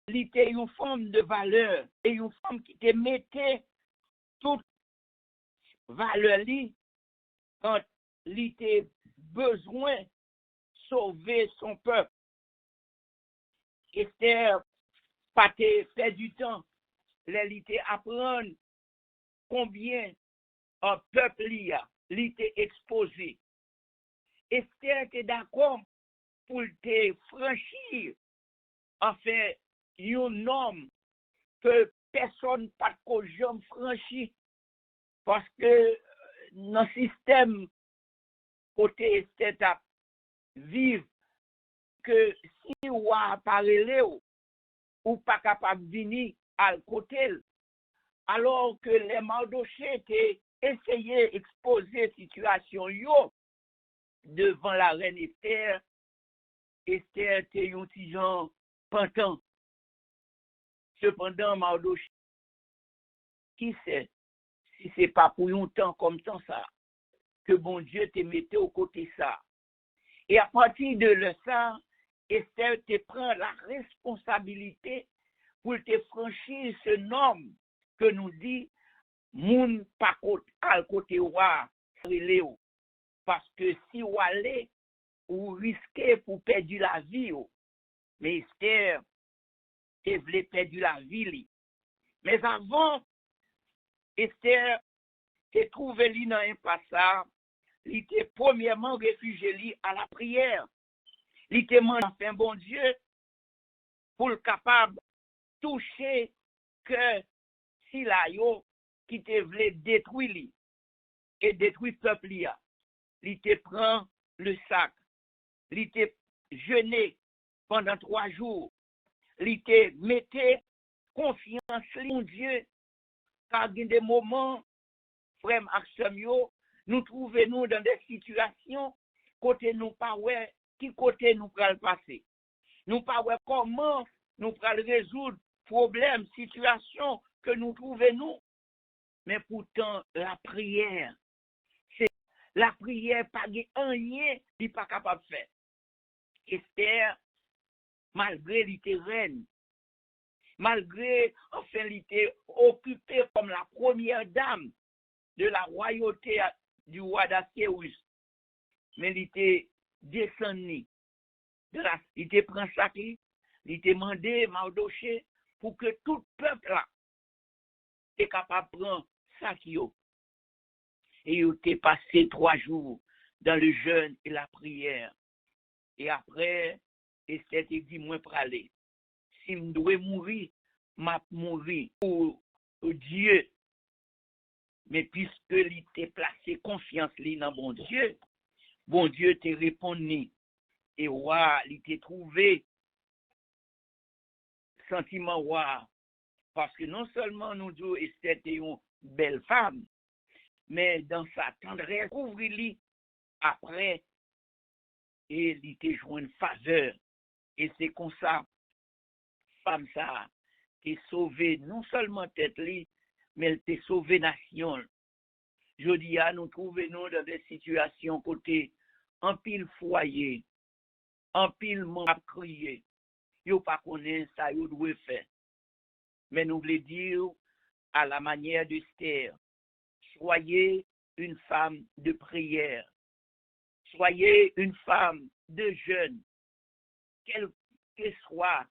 était une femme de valeur, et une femme qui te mettait toute valeur lui quand il était besoin de sauver son peuple. Esther pas fait du temps, elle était apprendre combien un peuple il était exposé. Esther était d'accord pour te franchir, enfin, un homme que personne pas de jamais franchi, parce que dans le système côté Esther vivre que si ou a parlé ou pas capable de venir à côté, alors que les Mardoché étaient essayé d'exposer la situation devant la reine Esther. Esther était un petit genre pantant. Cependant, Mardoché, qui sait si ce n'est pas pour un temps comme ça que bon Dieu te mettait au côté ça. Et à partir de ça, Esther te prend la responsabilité pour te franchir ce nom que nous dit moun pas al côté roi parce que si ou allez ou risquez pour perdre la vie. Mais Esther voulait perdre la vie. Mais avant, Esther s'est trouvé dans un passage, il était premièrement réfugié à la prière. Il était enfin bon Dieu pour le capable toucher que si la yo qui te voulait détruire lui et détruire le peuple il te prend le sac, il te jeûné pendant 3 jours, il te mettait confiance en Dieu, car il y a des moments, frère Maximio, nous trouvons dans des situations côté nous pas ouais qui côté nous pral passer. Nous pas ouais comment nous pral résoudre problème, situation que nous trouvons. Mais pourtant la prière, c'est la prière pas rien n'est pas capable de faire. Esther, malgré l'était reine, malgré enfin l'était occupée comme la première dame de la royauté du roi d'Assyrus, mais il était descendu il était pris sac, il était demandé Mardoché pour que tout peuple là est capable de prendre sac. Et il était passé 3 jours dans le jeûne et la prière. Et après, Esther te dit, moi pour aller. Si je dois mourir, je vais mourir pour Dieu. Mais puisque il t'a placé confiance dans bon Dieu t'a répondu. Et roi, il t'a trouvé sentiment roi. Parce que non seulement nous disons Esther était une belle femme, mais dans sa tendresse, ouvre-lui après, et il t'a joué une faveur. Et c'est comme ça, femme ça, t'es sauvé non seulement tête li, mais elle t'a sauvé nation. Je dis à nous trouver nous dans des situations côté en pile foyer, en pile monde à crier. Yo pas connaît ça yo doit faire. Mais nous voulons dire à la manière d'Esther, soyez une femme de prière. Soyez une femme de jeûne. Quelle que soit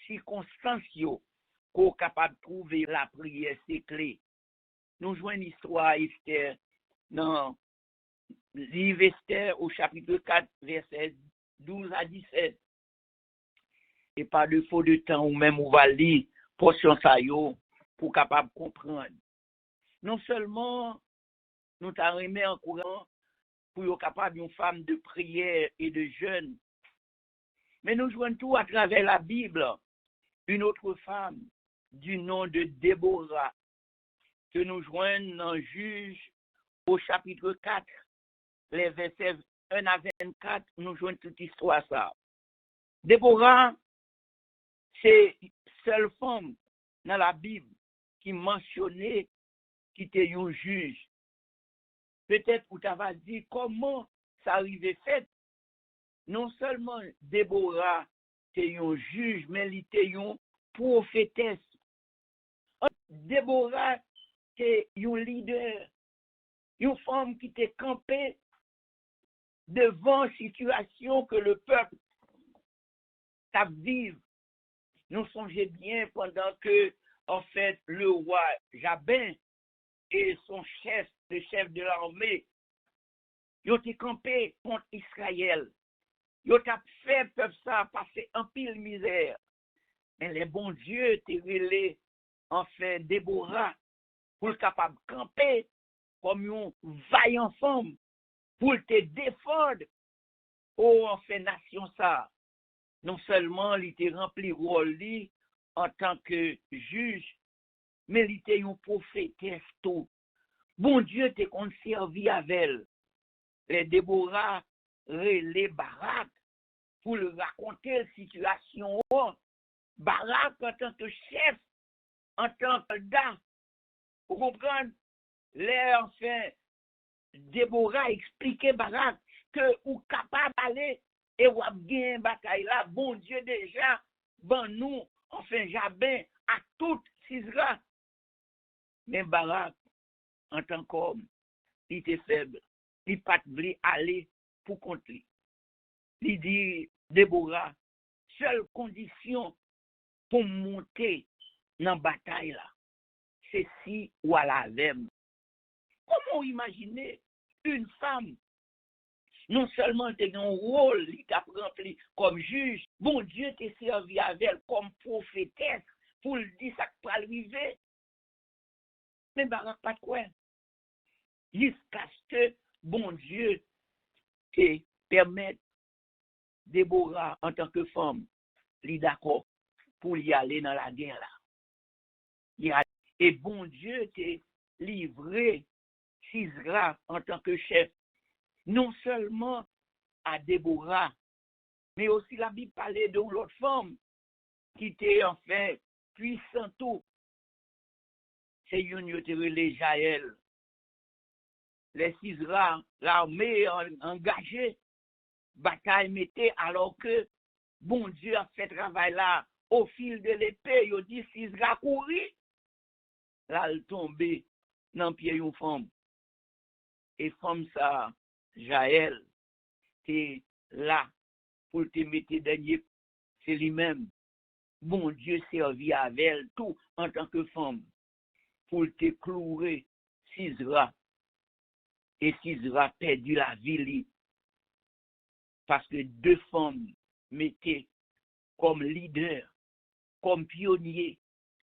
circonstance qu'on est capable de trouver la prière, c'est clé. Nous jouons une histoire Esther dans le livre Esther au chapitre 4, versets 12 à 17. Et pas de faux de temps ou même on va lire portion ça yo pour capable comprendre. Non seulement nous t'en remet en courant pour être capable d'une femme de prière et de jeûne, mais nous jouons tout à travers la Bible. Une autre femme du nom de Déborah que nous joignons dans Juge au chapitre 4, les versets 1 à 24, nous joignons toute histoire ça. Déborah, c'est seule femme dans la Bible qui mentionnait qui était un juge. Peut-être que tu vas dire comment ça arrivait fait. Non seulement Déborah était un juge, mais elle était une prophétesse. Déborah était un leader, une femme qui était campée devant situation que le peuple t'a vivre. Nous songeons bien pendant que, en fait, le roi Jabin et son chef, le chef de l'armée, ils ont été campés contre Israël. Ils ont fait peuple ça passer en pile misère. Mais les bons dieux t'ont relé, en fait, Déborah, pour le capable de camper comme une vaillante femme, pour te défendre, oh, en fait, nation ça. Non seulement il était rempli rôle en tant que juge, mais il était un prophétesse tout. Bon Dieu t'est conservé avec elle. Les Déborah relé Barak pour lui raconter la situation. Barak en tant que chef, en tant que soldat, vous comprenez? Les enfin, Déborah expliquait Barak que ou capable d'aller et ou a gagné bataille là, bon Dieu déjà, ben nous, enfin Jabin, à toute Sisra. Mais Barak, en tant qu'homme, il était faible. Il pas voulu aller pour contre lui. Il dit, Déborah, seule condition pour monter dans la bataille là, c'est si ou à la même. Comment imaginer une femme, non seulement elle a un rôle, il t'a rempli comme juge, bon Dieu t'a servi avec elle comme prophétesse pour lui dire ça qui peut arriver. Mais Barak pas de quoi. Jusqu'à ce que bon Dieu te permette Déborah en tant que femme, lui d'accord pour y aller dans la guerre là. Et bon Dieu te livré Sisra en tant que chef, non seulement à Déborah, mais aussi la Bible parlait de l'autre femme qui était en fait puissant tout. C'est une les Jaël. Les Sisra, l'armée engagée, bataille mettait alors que bon Dieu a fait travail là au fil de l'épée, il dit Sisra courir. Là, elle tombait dans le pied d'une femme. Et femme ça, Jaël, t'es là pour te mettre dernier, c'est lui-même. Bon Dieu servi avec elle tout en tant que femme pour te clouer Sisra. Et Sisra perdu la vie parce que deux femmes mettaient comme leader, comme pionnier,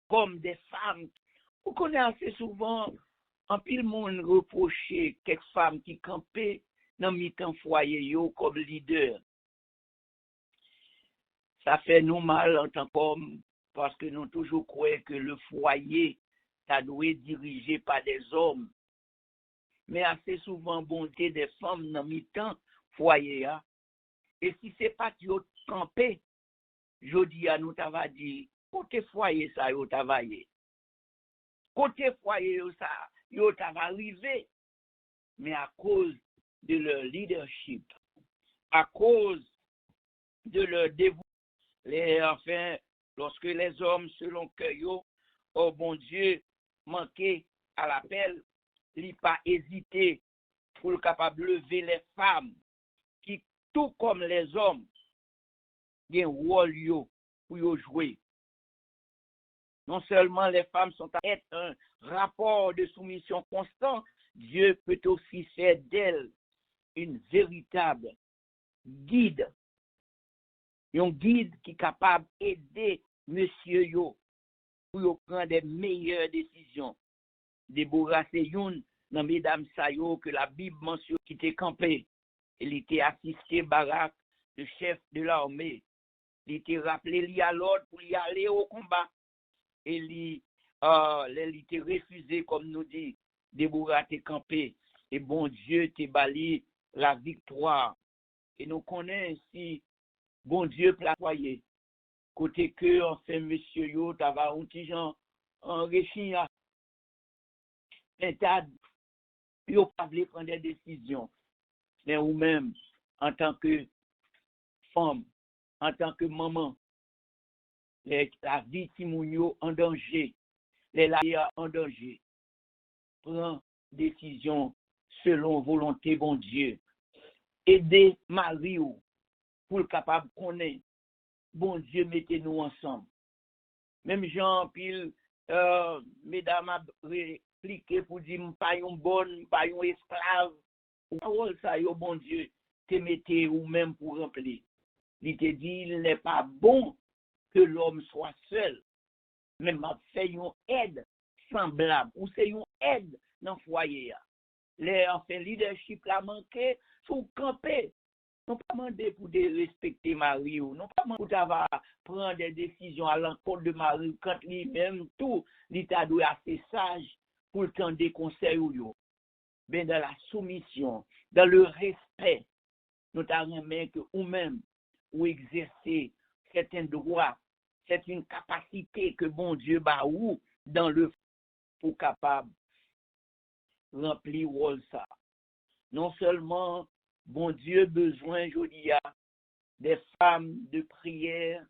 comme des femmes. Vous connaissez assez souvent, en pile monde reproché quelques femmes qui campaient dans mi-temps foyer comme leader. Ça fait nous mal en tant qu'homme parce que nous toujours croyons que le foyer, ça doit être dirigé par des hommes. Mais assez souvent, bonté des femmes dans mi-temps foyer. Et si ce n'est pas que vous campez, je dis à nous, tu vas dire, côté foyer, ça, vous travaillez. Côté foyer, ça, vous va arriver. Mais à cause de leur leadership, à cause de leur dévouement, enfin, lorsque les hommes, selon que oh bon Dieu, manquaient à l'appel, ils n'ont pas hésité pour le capable de lever les femmes qui, tout comme les hommes, ont un rôle pour jouer. Non seulement les femmes sont à être un rapport de soumission constant, Dieu peut aussi faire d'elles une véritable guide. Un guide qui est capable d'aider monsieur yo pour prendre des meilleures décisions. Déborah, c'est une dans mesdames Sayo que la Bible mentionne qui était campé. Il était assisté Barak, le chef de l'armée. Il était rappelé à l'ordre pour y aller au combat. Et lui il était refusé, comme nous dit, Déborah t'est campé, et bon Dieu t'est bali la victoire. Et nous connaissons si bon Dieu plafoyer, côté que, enfin, monsieur yo, t'avais un petit gens en réchin, mais yo pas voulu prendre des décisions. Mais ou même, en tant que femme, en tant que maman, la vie qui moun en danger, les la en danger, prend décision selon volonté bon Dieu. Aider Marie pour le capable connaître bon Dieu mettez-nous ensemble. Même Jean pile mesdames a répliqué pour dire pas une bonne, pas un esclave. Parole ça yo bon Dieu te mettez ou même pour remplir. Il te dit il n'est pas bon que l'homme soit seul. Même m'a fait une aide semblable ou c'est une aide dans le foyer. Les enfin leadership la manqué, faut camper. Non pas demander pour respecter Marie ou non pas pour avoir prendre des décisions à l'encontre de Marie quand lui-même tout l'état doit assez sage pour le temps des conseils ou ben dans la soumission, dans le respect, nous t'avons que ou même ou exercer certains droits, c'est une capacité que bon Dieu ba ou dans le pour capable remplir rôle ça. Non seulement bon Dieu besoin aujourd'hui des femmes de prière,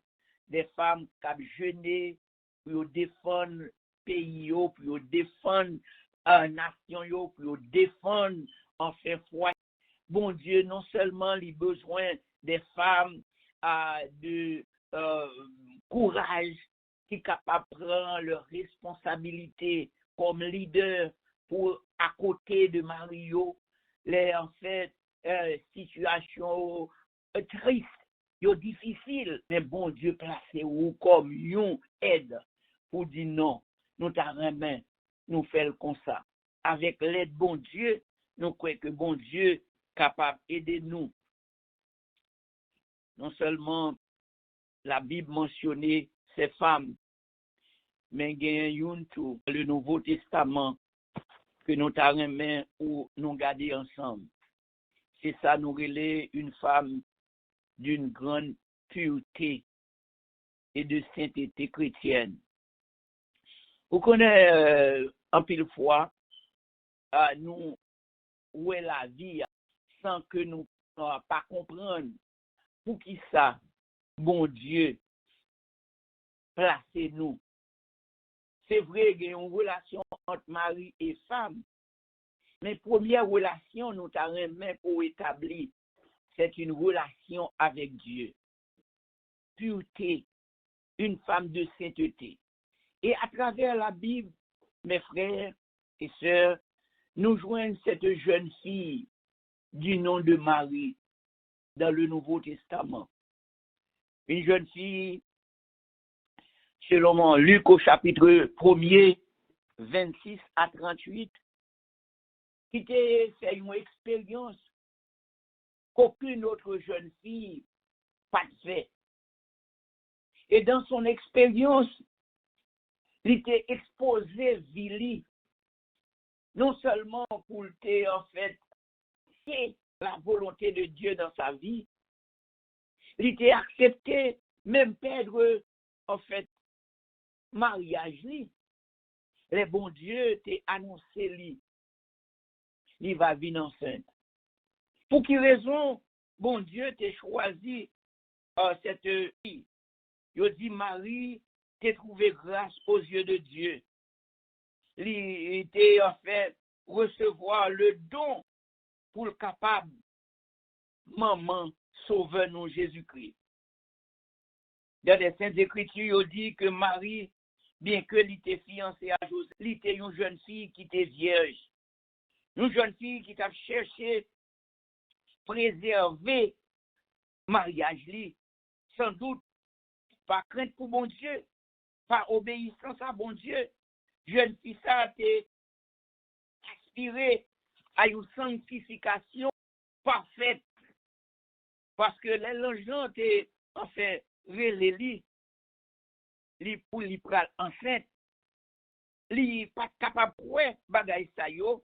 des femmes qui jeûner pour défendre pays pour défendre nation pour défendre enfin foi. Bon Dieu non seulement il besoin des femmes de courage qui sont capables de prendre leurs responsabilités comme leader pour à côté de Mario les en fait situations tristes, difficiles, mais bon Dieu placé ou comme une aide pour dire non, nous t'arrêtons, nous faisons comme ça. Avec l'aide bon Dieu, nous croyons que bon Dieu est capable d'aider nous. Non seulement la Bible mentionnait ces femmes, mais il y a tout le Nouveau Testament que nous t'arrêtons ou nous garder ensemble. C'est ça, nous relais une femme d'une grande pureté et de sainteté chrétienne. Vous connaissez en pile fois, nous, où est la vie, sans que nous pas comprendre pour qui ça, bon Dieu, placez nous. C'est vrai qu'il y a une relation entre mari et femme, mais première relation, nous t'avons pour établir, c'est une relation avec Dieu. Pureté, une femme de sainteté. Et à travers la Bible, mes frères et sœurs, nous joignons cette jeune fille du nom de Marie dans le Nouveau Testament. Une jeune fille, selon Luc au chapitre 1er, 26 à 38, qui a fait une expérience qu'aucune autre jeune fille n'a pas fait. Et dans son expérience, il était exposé vili, non seulement pour en fait c'est la volonté de Dieu dans sa vie, il était accepté même perdre en fait mariage lui. Le bon Dieu t'a annoncé lui, il va venir enceinte. Pour quelle raison bon Dieu t'a choisi cette fille? Il dit Marie t'a trouvé grâce aux yeux de Dieu. Il était en fait recevoir le don pour le capable maman sauveur nous Jésus-Christ. Dans les Saintes Écritures, il dit que Marie, bien que elle était fiancée à Joseph, elle était une jeune fille qui était vierge. Une jeune fille qui a cherché préserver mariage li, sans doute par crainte pour bon Dieu, par obéissance à bon Dieu. Jeune fille ça a aspiré à une sanctification parfaite. Parce que les gens étaient en fait relais li pour lui prendre enceinte. li pas capable de bagay sa yo,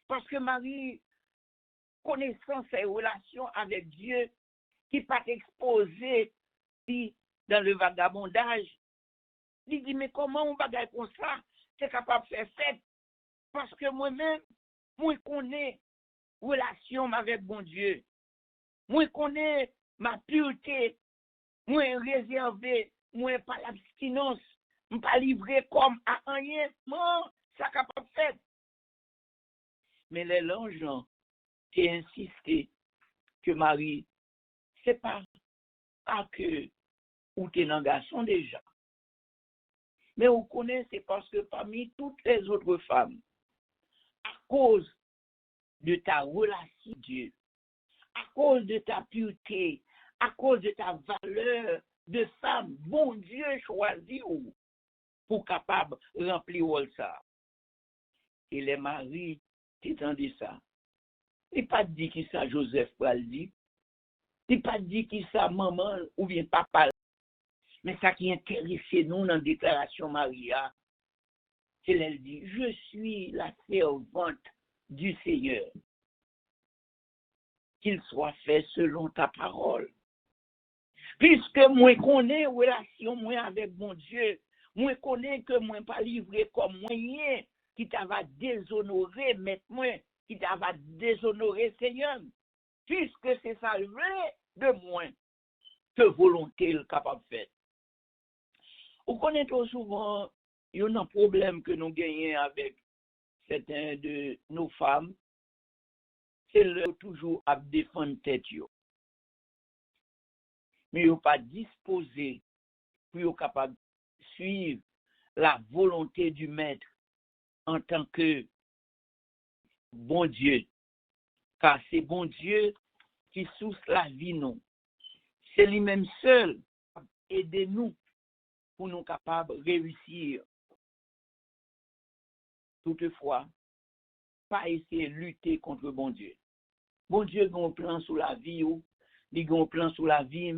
parce que Marie, connaissance ses relations avec Dieu, qui pas exposé dans le vagabondage, il dit, mais comment on bagay comme ça, c'est capable de faire fête, parce que moi-même, moi connais relation avec bon Dieu, moi connais ma pureté, moi réservé, moi pas l'abstinence, moi pas livré comme à rien, moi, ça capable de faire. Mais les l'ange a insisté que Marie, c'est pas que ou t'es un garçon déjà. Mais on connaît, c'est parce que parmi toutes les autres femmes, à cause de ta relation avec Dieu, à cause de ta pureté, à cause de ta valeur de femme, bon Dieu choisit pour capable remplir ça. Et les maris, t'étendent ça. Il pas dit qui ça Joseph pral dit. Il pas dit qui ça maman ou bien papa. Mais ça qui intéresse nous dans la déclaration Maria, c'est elle dit, je suis la servante du Seigneur. Qu'il soit fait selon ta parole. Puisque moi connais relation moi avec mon Dieu, moi connais que moi pas livré comme moyen qui t'ava déshonoré maintenant, qui t'ava déshonoré Seigneur. Puisque c'est salvé de moi que volonté est capable de faire. On connaît trop souvent, il y a un problème que nous gagnons avec certains de nos femmes, c'est toujours à défendre tête. Mais ils ne sont pas disposés pour être capables de suivre la volonté du Maître en tant que bon Dieu. Car c'est bon Dieu qui source la vie, nous. C'est lui-même seul qui aide nous pour nous capables de réussir. Toutefois, pas essayer de lutter contre bon Dieu. Bon Dieu a un plan sur la vie, il a un plan sur la vie,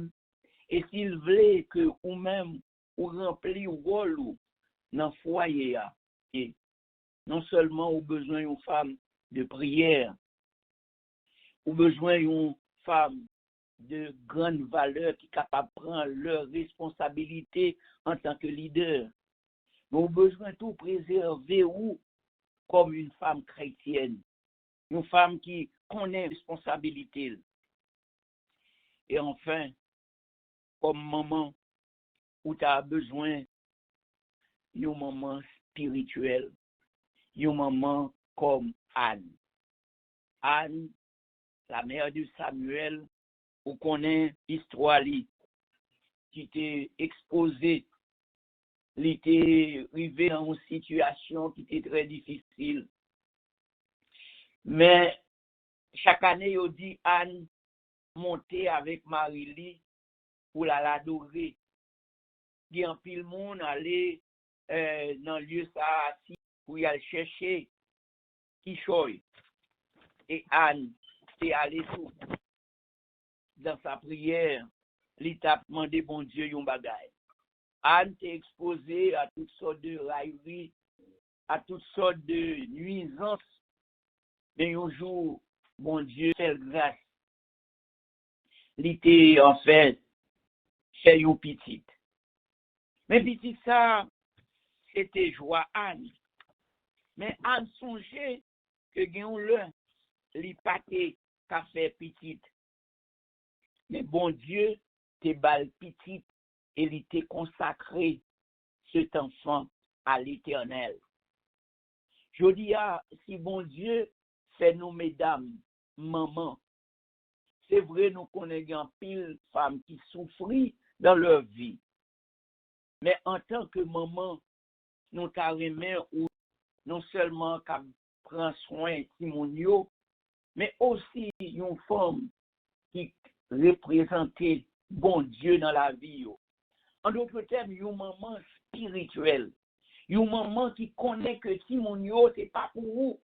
et s'il voulait que vous-même, vous remplissez le rôle dans le foyer, et non seulement vous avez besoin d'une femme de prière, vous avez besoin d'une femme de grande valeur qui est capable de prendre leur responsabilité en tant que leader. Vous avez besoin de tout préserver vous comme une femme chrétienne, une femme qui connaît responsabilité. Et enfin, comme maman, où tu as besoin d'un maman spirituel, une maman comme Anne. Anne, la mère de Samuel, où connaît l'histoire qui était exposée, qui était arrivée dans une situation qui était très difficile. Mais chaque année, on dit Anne monter avec Marie-Lie pour l'adorer. Il y a un pile monde aller dans le lieu ça assis pour y aller chercher qui choye. Et Anne est allée tout dans sa prière, il t'a demandé bon Dieu yon bagay. Anne t'est exposée à toutes sortes de railleries, à toutes sortes de nuisances. Mais un jour, bon Dieu fait grâce. Il était en fait fait une petite. Mais petite ça, c'était joie Anne. Mais Anne songeait que gen le li pâté qu'a fait petite. Mais bon Dieu te bal petite et il t'est consacré cet enfant à l'Éternel. Je dis si bon Dieu fait nous mesdames, maman, c'est vrai nous connaissons pile femmes qui souffrent dans leur vie. Mais en tant que maman, nous t'arrêtons ou non seulement qu'à prendre soin de Simonio, mais aussi une femme qui représente bon Dieu dans la vie. En d'autres termes, une maman spirituelle. Une maman qui connaît que Simonio, ce n'est pas pour vous,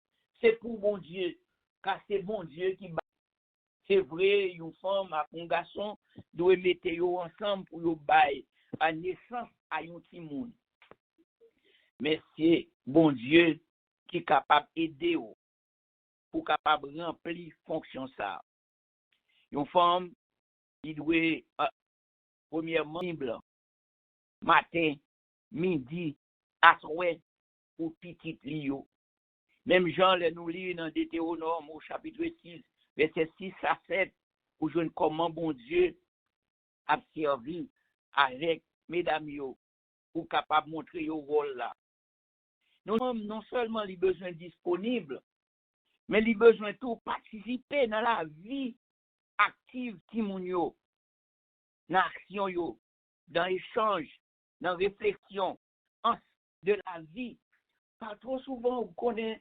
c'est pour bon Dieu. Car c'est bon Dieu qui bat. C'est vrai, une femme et un garçon doivent mettre ensemble pour le bail à naissance à un petit monde. mais c'est bon Dieu qui est capable d'aider pour capable remplir fonction ça. Une femme, il doit premièrement matin, midi, à soir pour petit lio. Même Jean le nous lit dans Deutéronome au chapitre 6, verset 6 à 7, où je ne comment bon Dieu a servi avec mesdames yo pour capable montrer au rôle là. Nous sommes non seulement les besoins disponibles, mais les besoins tout participer dans la vie active Timonio, dans l'action yo, dans l'échange, dans la réflexion de la vie. Pas trop souvent, vous connaissez,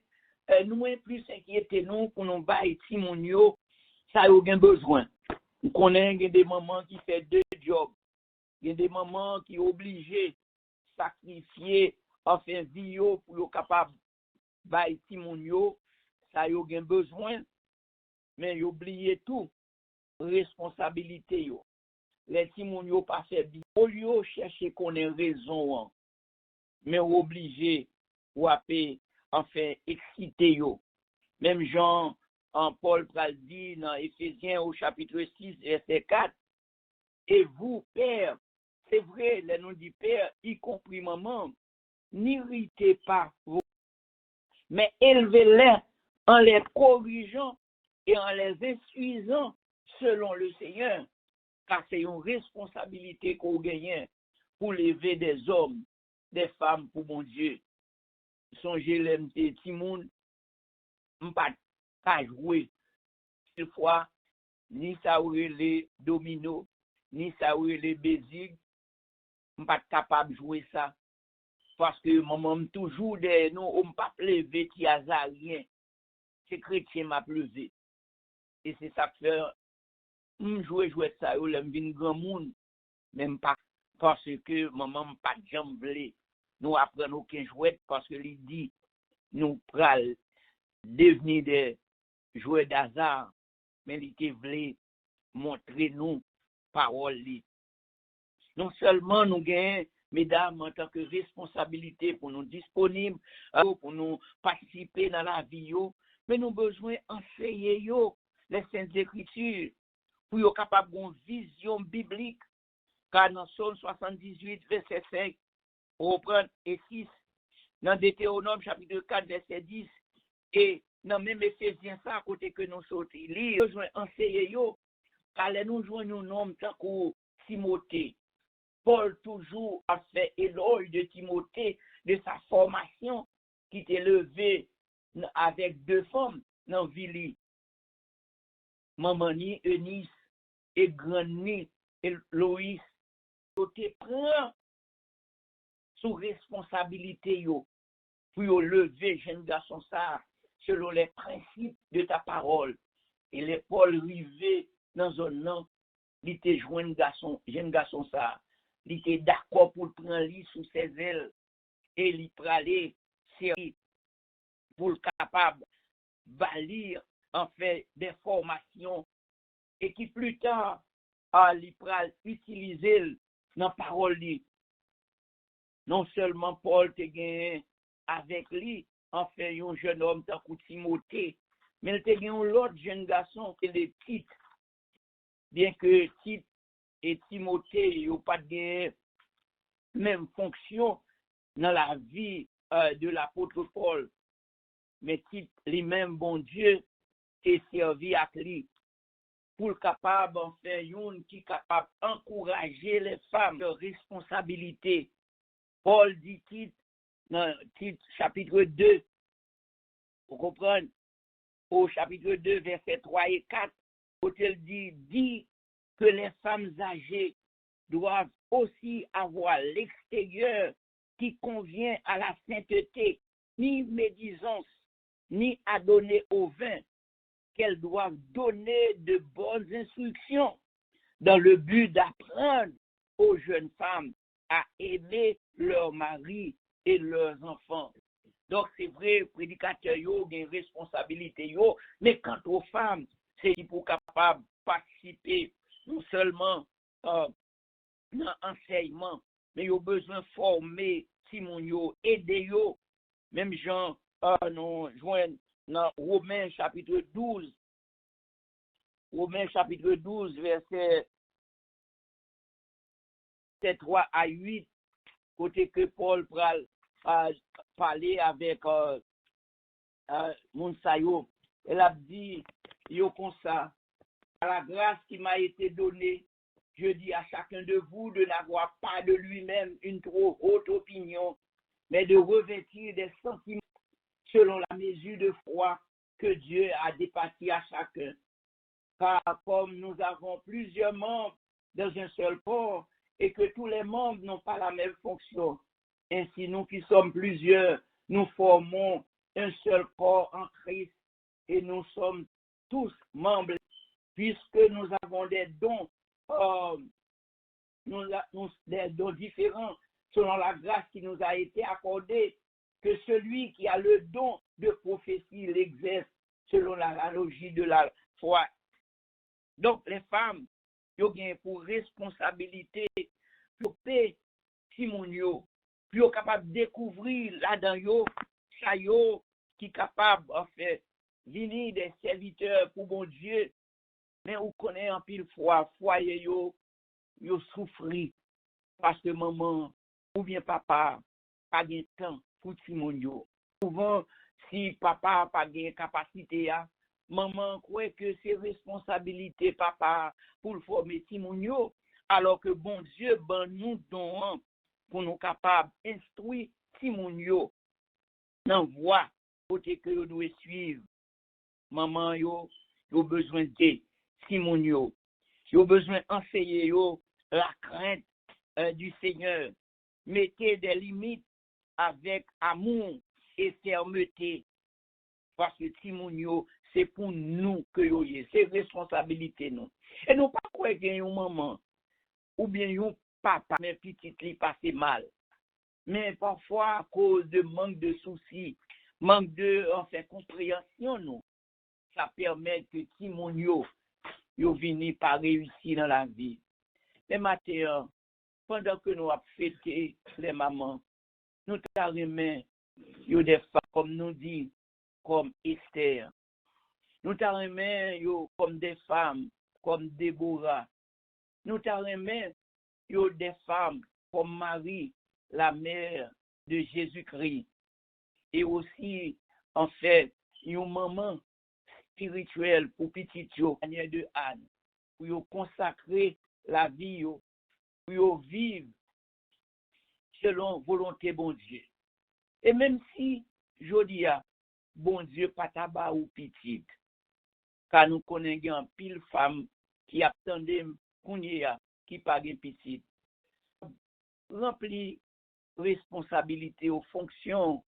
nous plus inquiétés nous pour nous bailler Timonio, ça a aucun besoin. Vous connaissez des mamans qui font 2 jobs, il y a des mamans qui sont obligées de sacrifier enfin vie pour être capable de bailler Timonio, ça a aucun besoin, mais ils oublient tout, responsabilité yo. Les Timonio pas fait bien. Au lieu chercher qu'on ait raison, mais obligé ou enfin exciter yo. Même Jean en Paul pral dit dans Éphésiens au chapitre 6 verset 4, et vous père, c'est vrai, les noms du père, y compris maman, n'irritez pas vous, mais élevez-les en les corrigeant et en les instruisant selon le Seigneur, car c'est une responsabilité qu'on gagne pour lever des hommes, des femmes pour mon Dieu. Songez les petits monde, m'pas pas jouer. Cette fois, ni ça ou les dominos, ni ça ou les bézig, m'pas capable de jouer ça. Parce que maman toujours des nous, on pas lever qui hasard rien. C'est chrétien m'a levé. Et c'est ça que fait jouer ça, ou l'aime vin grand monde, même pas parce que maman pas de jambe blé. Nous apprenons aucun jouet parce que il dit nous pral devenir des jouets d'hasard, mais il te voulait montrer nous parole li. Non seulement nous gagnons, mesdames, en tant que responsabilité pour nous disponibles, pour nous participer dans la vie, mais nous avons besoin d'enseigner les Saintes Écritures pour être capable d'avoir une vision biblique. Car dans Psaume 78, verset 5, on reprend et 6, dans Deutéronome chapitre 4, verset 10, et dans même Éphésiens ça, à côté que nous sortons, il a besoin d'enseigner, car nous jouons un homme tant que Timothée. Paul toujours a fait éloge de Timothée, de sa formation, qui était levée avec 2 femmes dans Vili. Mamani, Eunice, et Grandi, et Loïs. Te prend sous responsabilité pour lever jeune garçon ça selon les principes de ta parole. Et les Paul rivé dans un nom, il était jeune garçon ça. Il était d'accord pour prendre lui sous ses ailes et il pralait servir pour le capable balir en fait des formations et qui plus tard il pral utiliser dans la parole li. Non seulement Paul te gagné avec lui, en fait, un jeune homme tant que Timothée, mais il te gagné l'autre jeune garçon qui est Tite. Bien que Tite et Timothée n'ont pas de même fonction dans la vie de l'apôtre Paul, mais Tite, lui-même, bon Dieu, est servi à lui. Pour le capable en faire une qui est capable d'encourager les femmes de responsabilité. Paul dit Tite, dans Tite chapitre 2, vous comprenez, au chapitre 2, versets 3 et 4, où il dit que les femmes âgées doivent aussi avoir l'extérieur qui convient à la sainteté, ni médisance, ni à donner au vin, qu'elles doivent donner de bonnes instructions dans le but d'apprendre aux jeunes femmes à aimer leur mari et leurs enfants. Donc c'est vrai, prédicateur yo a une responsabilité yo, mais quant aux femmes, c'est pour capable participer non seulement dans l'enseignement, mais ils ont besoin de former Simon yo, aider yo. Même Jean, nous joignent dans Romains chapitre 12. Romains chapitre 12, verset 3 à 8, côté que Paul pral parler avec Mounsayo. Elle a dit, yo comme ça, à la grâce qui m'a été donnée, je dis à chacun de vous de n'avoir pas de lui-même une trop haute opinion, mais de revêtir des sentiments selon la mesure de foi que Dieu a départi à chacun. Car comme nous avons plusieurs membres dans un seul corps et que tous les membres n'ont pas la même fonction, ainsi nous qui sommes plusieurs, nous formons un seul corps en Christ et nous sommes tous membres puisque nous avons des dons, des dons différents selon la grâce qui nous a été accordée, que celui qui a le don de prophétie l'exerce selon l'analogie de la foi. Donc les femmes, ils ont pour responsabilité pour Simon yo, puis ils capable de découvrir là-dedans yo, ça yo qui capable en fait venir des serviteurs pour bon Dieu, mais on connaît en pile fois foyer yo souffri parce que maman ou bien papa pas de temps pour Simon yo. Souvent si papa pas de capacité à maman croit que c'est responsabilité papa pour le former Simon yo, alors que bon Dieu ben nous don pour nous capables instruire Simon yo dans voie côté que nous doit suivre. Maman yo besoin de Simon yo besoin enseigner yo la crainte du Seigneur. Mettez des limites avec amour et fermeté. Parce que Simon yo, c'est pour nous que yo y est, c'est responsabilité nous. Et nous pas quoi qu'il y a une maman ou bien un papa, mais petit li passe mal. Mais parfois à cause de manque de soucis, manque de compréhension nous, ça permet que Simon yo vini pas réussir dans la vie. Mais matin, pendant que nous avons fêté les mamans, nous t'arrêtons yo des femmes comme nous dit, comme Esther. Nous t'arrêtons comme des femmes, comme Déborah. Nous t'arrêtons des femmes comme Marie, la mère de Jésus-Christ. Et aussi, en fait, une maman spirituelle pour petit yo, manière de Anne, pour yo consacrer la vie yo, pour yo vivre selon volonté bon Dieu. Et même si je dis bon Dieu pas tabac ou petite, car nous connaissons un pile femme qui attendait qui pas de petite, remplit responsabilité aux fonctions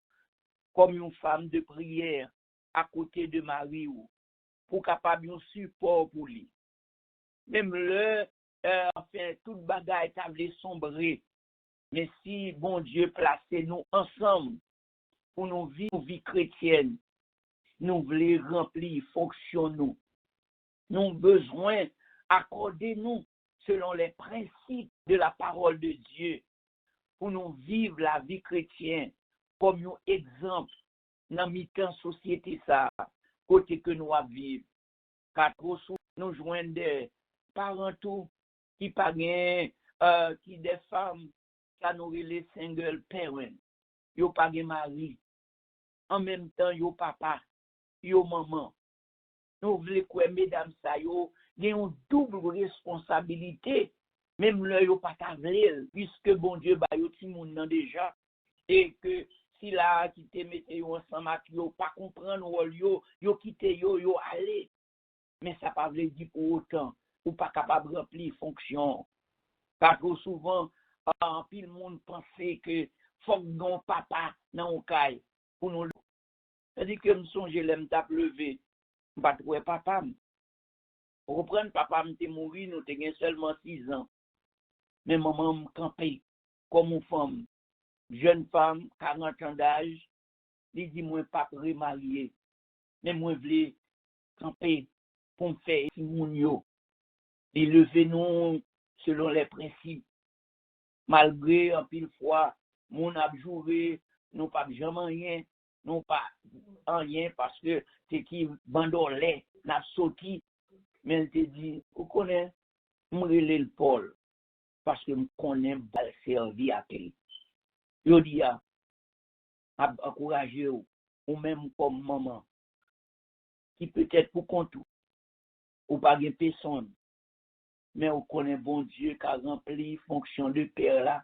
comme une femme de prière à côté de Marie ou pour capable un support pour lui. Même toute bagaille établie sombrer, mais si bon Dieu placez nous ensemble pour nous vivre une vie chrétienne, nous voulons remplir fonction nous. Nous avons besoin d'accorder nous selon les principes de la parole de Dieu pour nous vivre la vie chrétienne comme un exemple dans mi-temps société ça, côté que nous vivons. Car trop souvent nous joignons des parents tout qui pas qui des femmes qui nous les single parents, yo pas de mari. En même temps yo papa, yo maman. Nous voulons que mesdames ça yo une double responsabilité, même là yo pas tavler puisque bon Dieu ba yo ti moun nan déjà et que si là qui te mette yo ensemble avec yo pas comprendre rôle yo quitter yo aller, mais ça pas veut dire pour autant ou pas capable remplir fonction. Car trop souvent en pile monde penser que faut gon papa dans un caille pour nous. C'est-à-dire que me songe l'aime t'a levé, pas trouver papa. Reprendre papa m'était mourir, nous t'ai seulement 6 ans. Mais maman me campé comme une femme, jeune femme, 40 ans d'âge, il dit moi pas remarié, mais moi voulais camper pour me faire mon yo. Et lever nous selon les principes. malgré un pile fois, mon a joué, nous pas jamais rien, nous pas rien parce que c'est qui bandolé, n'a sorti, mais elle te dit, vous connaissez, moi le Paul, parce que je connais bal servi à lui. Je dis à encourager ou même comme maman, qui peut-être pour compte ou pas de personne, mais on connaît bon Dieu qui a rempli fonction de père là,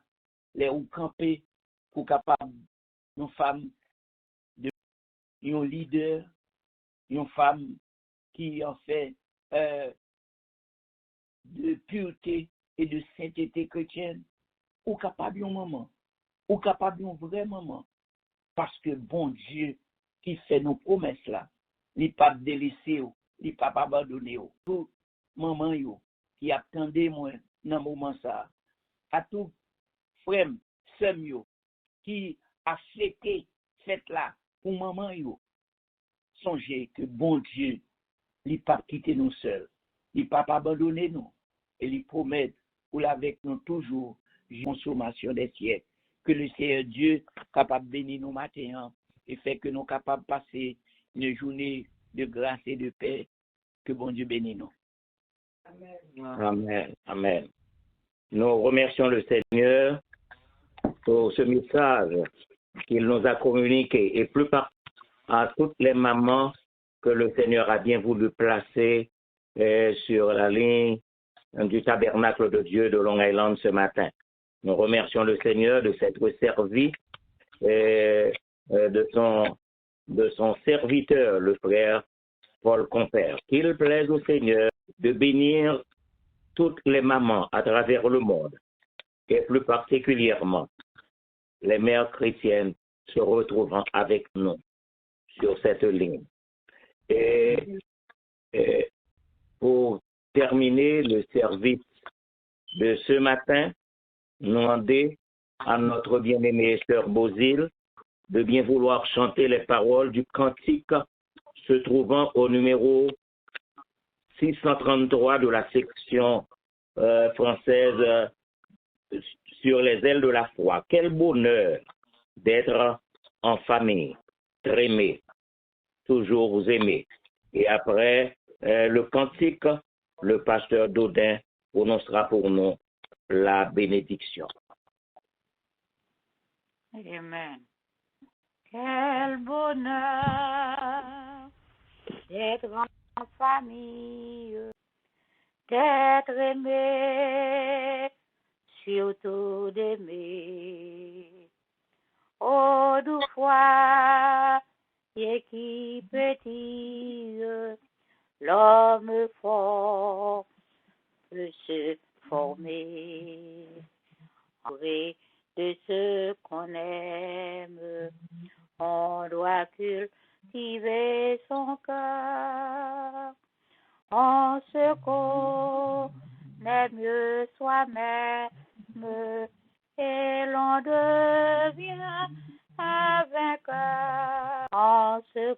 les ou camper pour capable une femme de un leader, une femme qui en fait de pureté et de sainteté chrétienne, ou capable un maman, ou capable un vrai maman, parce que bon Dieu qui fait nos promesses là, il pas délaissé, il pas abandonné. Tout maman yo qui attendait moi dans moment ça, à tout frère, sœur yo qui a fêté fête là pour maman yo, songez que bon Dieu il pas quitté nous seuls, il pas abandonné nous et il promet pour avec nous toujours consommation des siècles. Que le Seigneur Dieu capable de bénir nous matin et fait que nous capables de passer une journée de grâce et de paix. Que bon Dieu bénisse nous. Amen. Amen. Nous remercions le Seigneur pour ce message qu'il nous a communiqué et plus particulièrement à toutes les mamans que le Seigneur a bien voulu placer sur la ligne du tabernacle de Dieu de Long Island ce matin. Nous remercions le Seigneur de s'être servi de son serviteur, le frère Paul Compère. Qu'il plaise au Seigneur de bénir toutes les mamans à travers le monde, et plus particulièrement les mères chrétiennes se retrouvant avec nous sur cette ligne. Et pour terminer le service de ce matin, demander à notre bien-aimée sœur Bozil de bien vouloir chanter les paroles du cantique se trouvant au numéro 633 de la section française sur les ailes de la foi. Quel bonheur d'être en famille, aimé, toujours vous aimer. Et après le cantique, le pasteur Daudin prononcera pour nous la bénédiction. Amen. Quel bonheur d'être en famille, d'être aimé, surtout d'aimer. Oh, deux fois, et qui petit, l'homme fort peut se former. De ce qu'on aime, on doit cultiver son cœur. On se connaît mieux soi-même et l'on devient un vainqueur. On se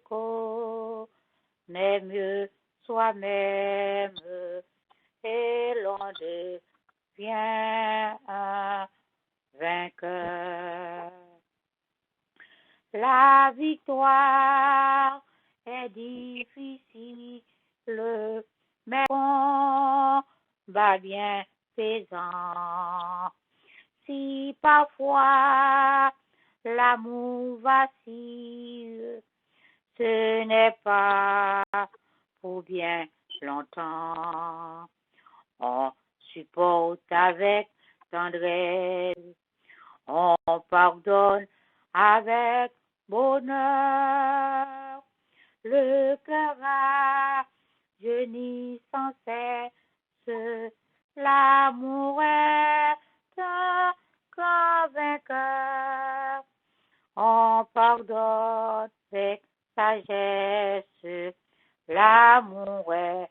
connaît mieux soi-même et l'on devient un vainqueur. La victoire est difficile, mais on va bien pesant. Si parfois l'amour vacille, ce n'est pas pour bien longtemps. On supporte avec tendresse, on pardonne avec bonheur. Le cœur rajeunit sans cesse, l'amour est un grand vainqueur. On pardonne avec sagesse, l'amour est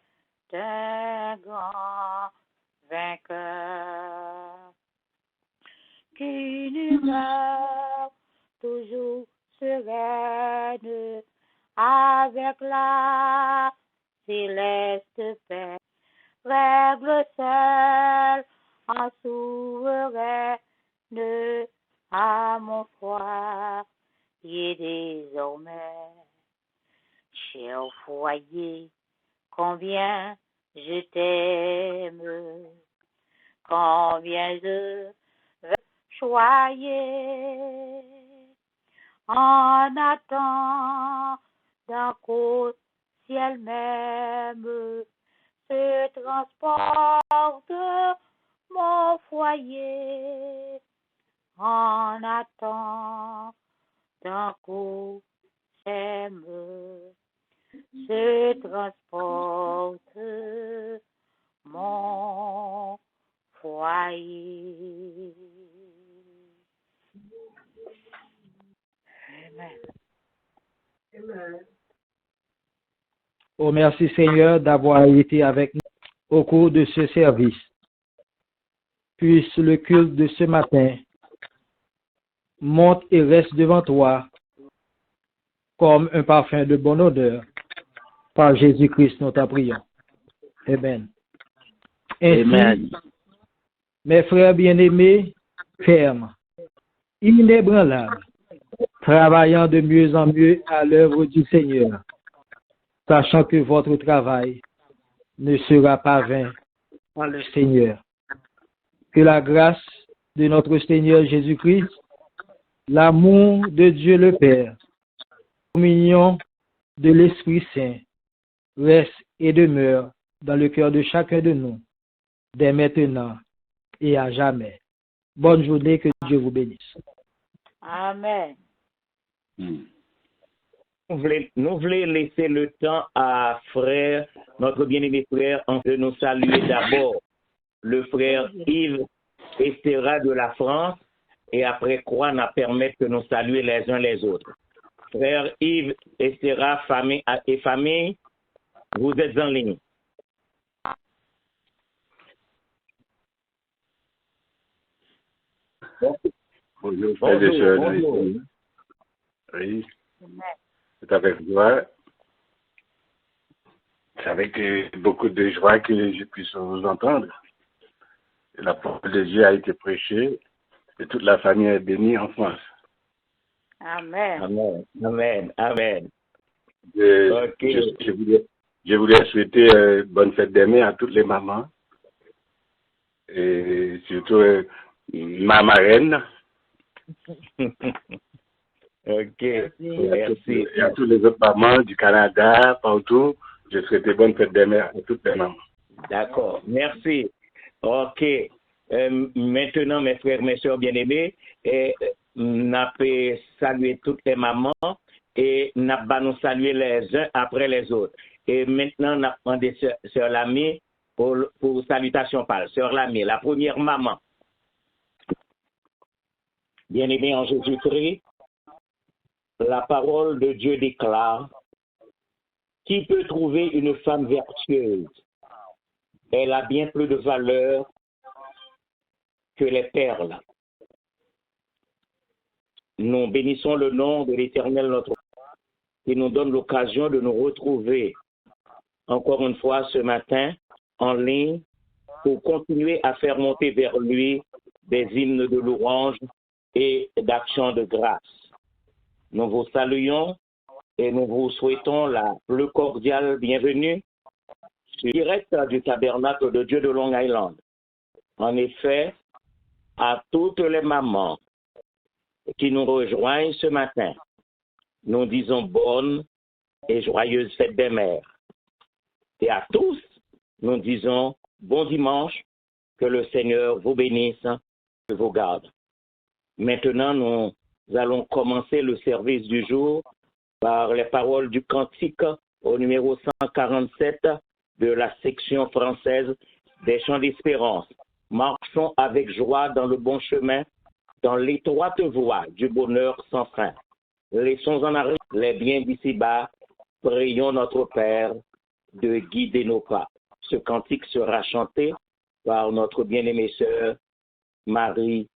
un grand vainqueur. Qu'une humeur toujours sereine, avec la céleste paix, règle seule en souverain à mon foyer désormais. Cher foyer, combien je t'aime, combien je veux choyer en attendant qu'au ciel même se transporte mon foyer, en attendant qu'au ciel se transporte mon foyer. Amen. Amen. Oh, merci Seigneur d'avoir été avec nous au cours de ce service. Puisse le culte de ce matin monte et reste devant toi comme un parfum de bonne odeur. Par Jésus-Christ, nous t'en prions. Amen. Ainsi, Amen. mes frères bien-aimés, fermes, inébranlables, travaillant de mieux en mieux à l'œuvre du Seigneur, sachant que votre travail ne sera pas vain en le Seigneur. Que la grâce de notre Seigneur Jésus-Christ, l'amour de Dieu le Père, la communion de l'Esprit Saint reste et demeure dans le cœur de chacun de nous, dès maintenant et à jamais. Bonne journée, que Dieu vous bénisse. Amen. Nous voulons laisser le temps à frère, notre bien-aimé frère, de nous saluer d'abord. Le frère Yves Estera de la France, et après quoi nous permettre que nous saluions les uns les autres. Frère Yves Estera, famille et famille, vous êtes en ligne. Bonjour, frères et sœurs dans les pays. Oui, c'est avec joie. C'est avec beaucoup de joie que je puisse vous entendre. La parole de Dieu a été prêchée et toute la famille est bénie en France. Amen. Amen. Amen. Amen. Je voulais souhaiter bonne fête des mères à toutes les mamans et surtout ma marraine. Ok, merci. Et à tous les autres mamans du Canada, partout, je souhaite bonne fête des mères à toutes les mamans. D'accord, merci. Ok, maintenant mes frères, mes soeurs bien-aimés, nous pouvons saluer toutes les mamans et nous allons saluer les uns après les autres. Et maintenant, nous avons demandé Sœur Lamy pour salutation par Sœur Lamy, la première maman. Bien-aimé en Jésus-Christ, la parole de Dieu déclare: qui peut trouver une femme vertueuse? Elle a bien plus de valeur que les perles. Nous bénissons le nom de l'Éternel notre Dieu qui nous donne l'occasion de nous retrouver encore une fois ce matin en ligne pour continuer à faire monter vers lui des hymnes de louange et d'action de grâce. Nous vous saluons et nous vous souhaitons la plus cordiale bienvenue sur direct du tabernacle de Dieu de Long Island. En effet, à toutes les mamans qui nous rejoignent ce matin, nous disons bonne et joyeuse fête des mères. Et à tous, nous disons bon dimanche, que le Seigneur vous bénisse et vous garde. Maintenant, nous allons commencer le service du jour par les paroles du cantique au numéro 147 de la section française des Chants d'Espérance. Marchons avec joie dans le bon chemin, dans l'étroite voie du bonheur sans fin. Laissons en arrière les biens d'ici-bas, prions notre Père de guider nos pas. Ce cantique sera chanté par notre bien-aimée sœur Marie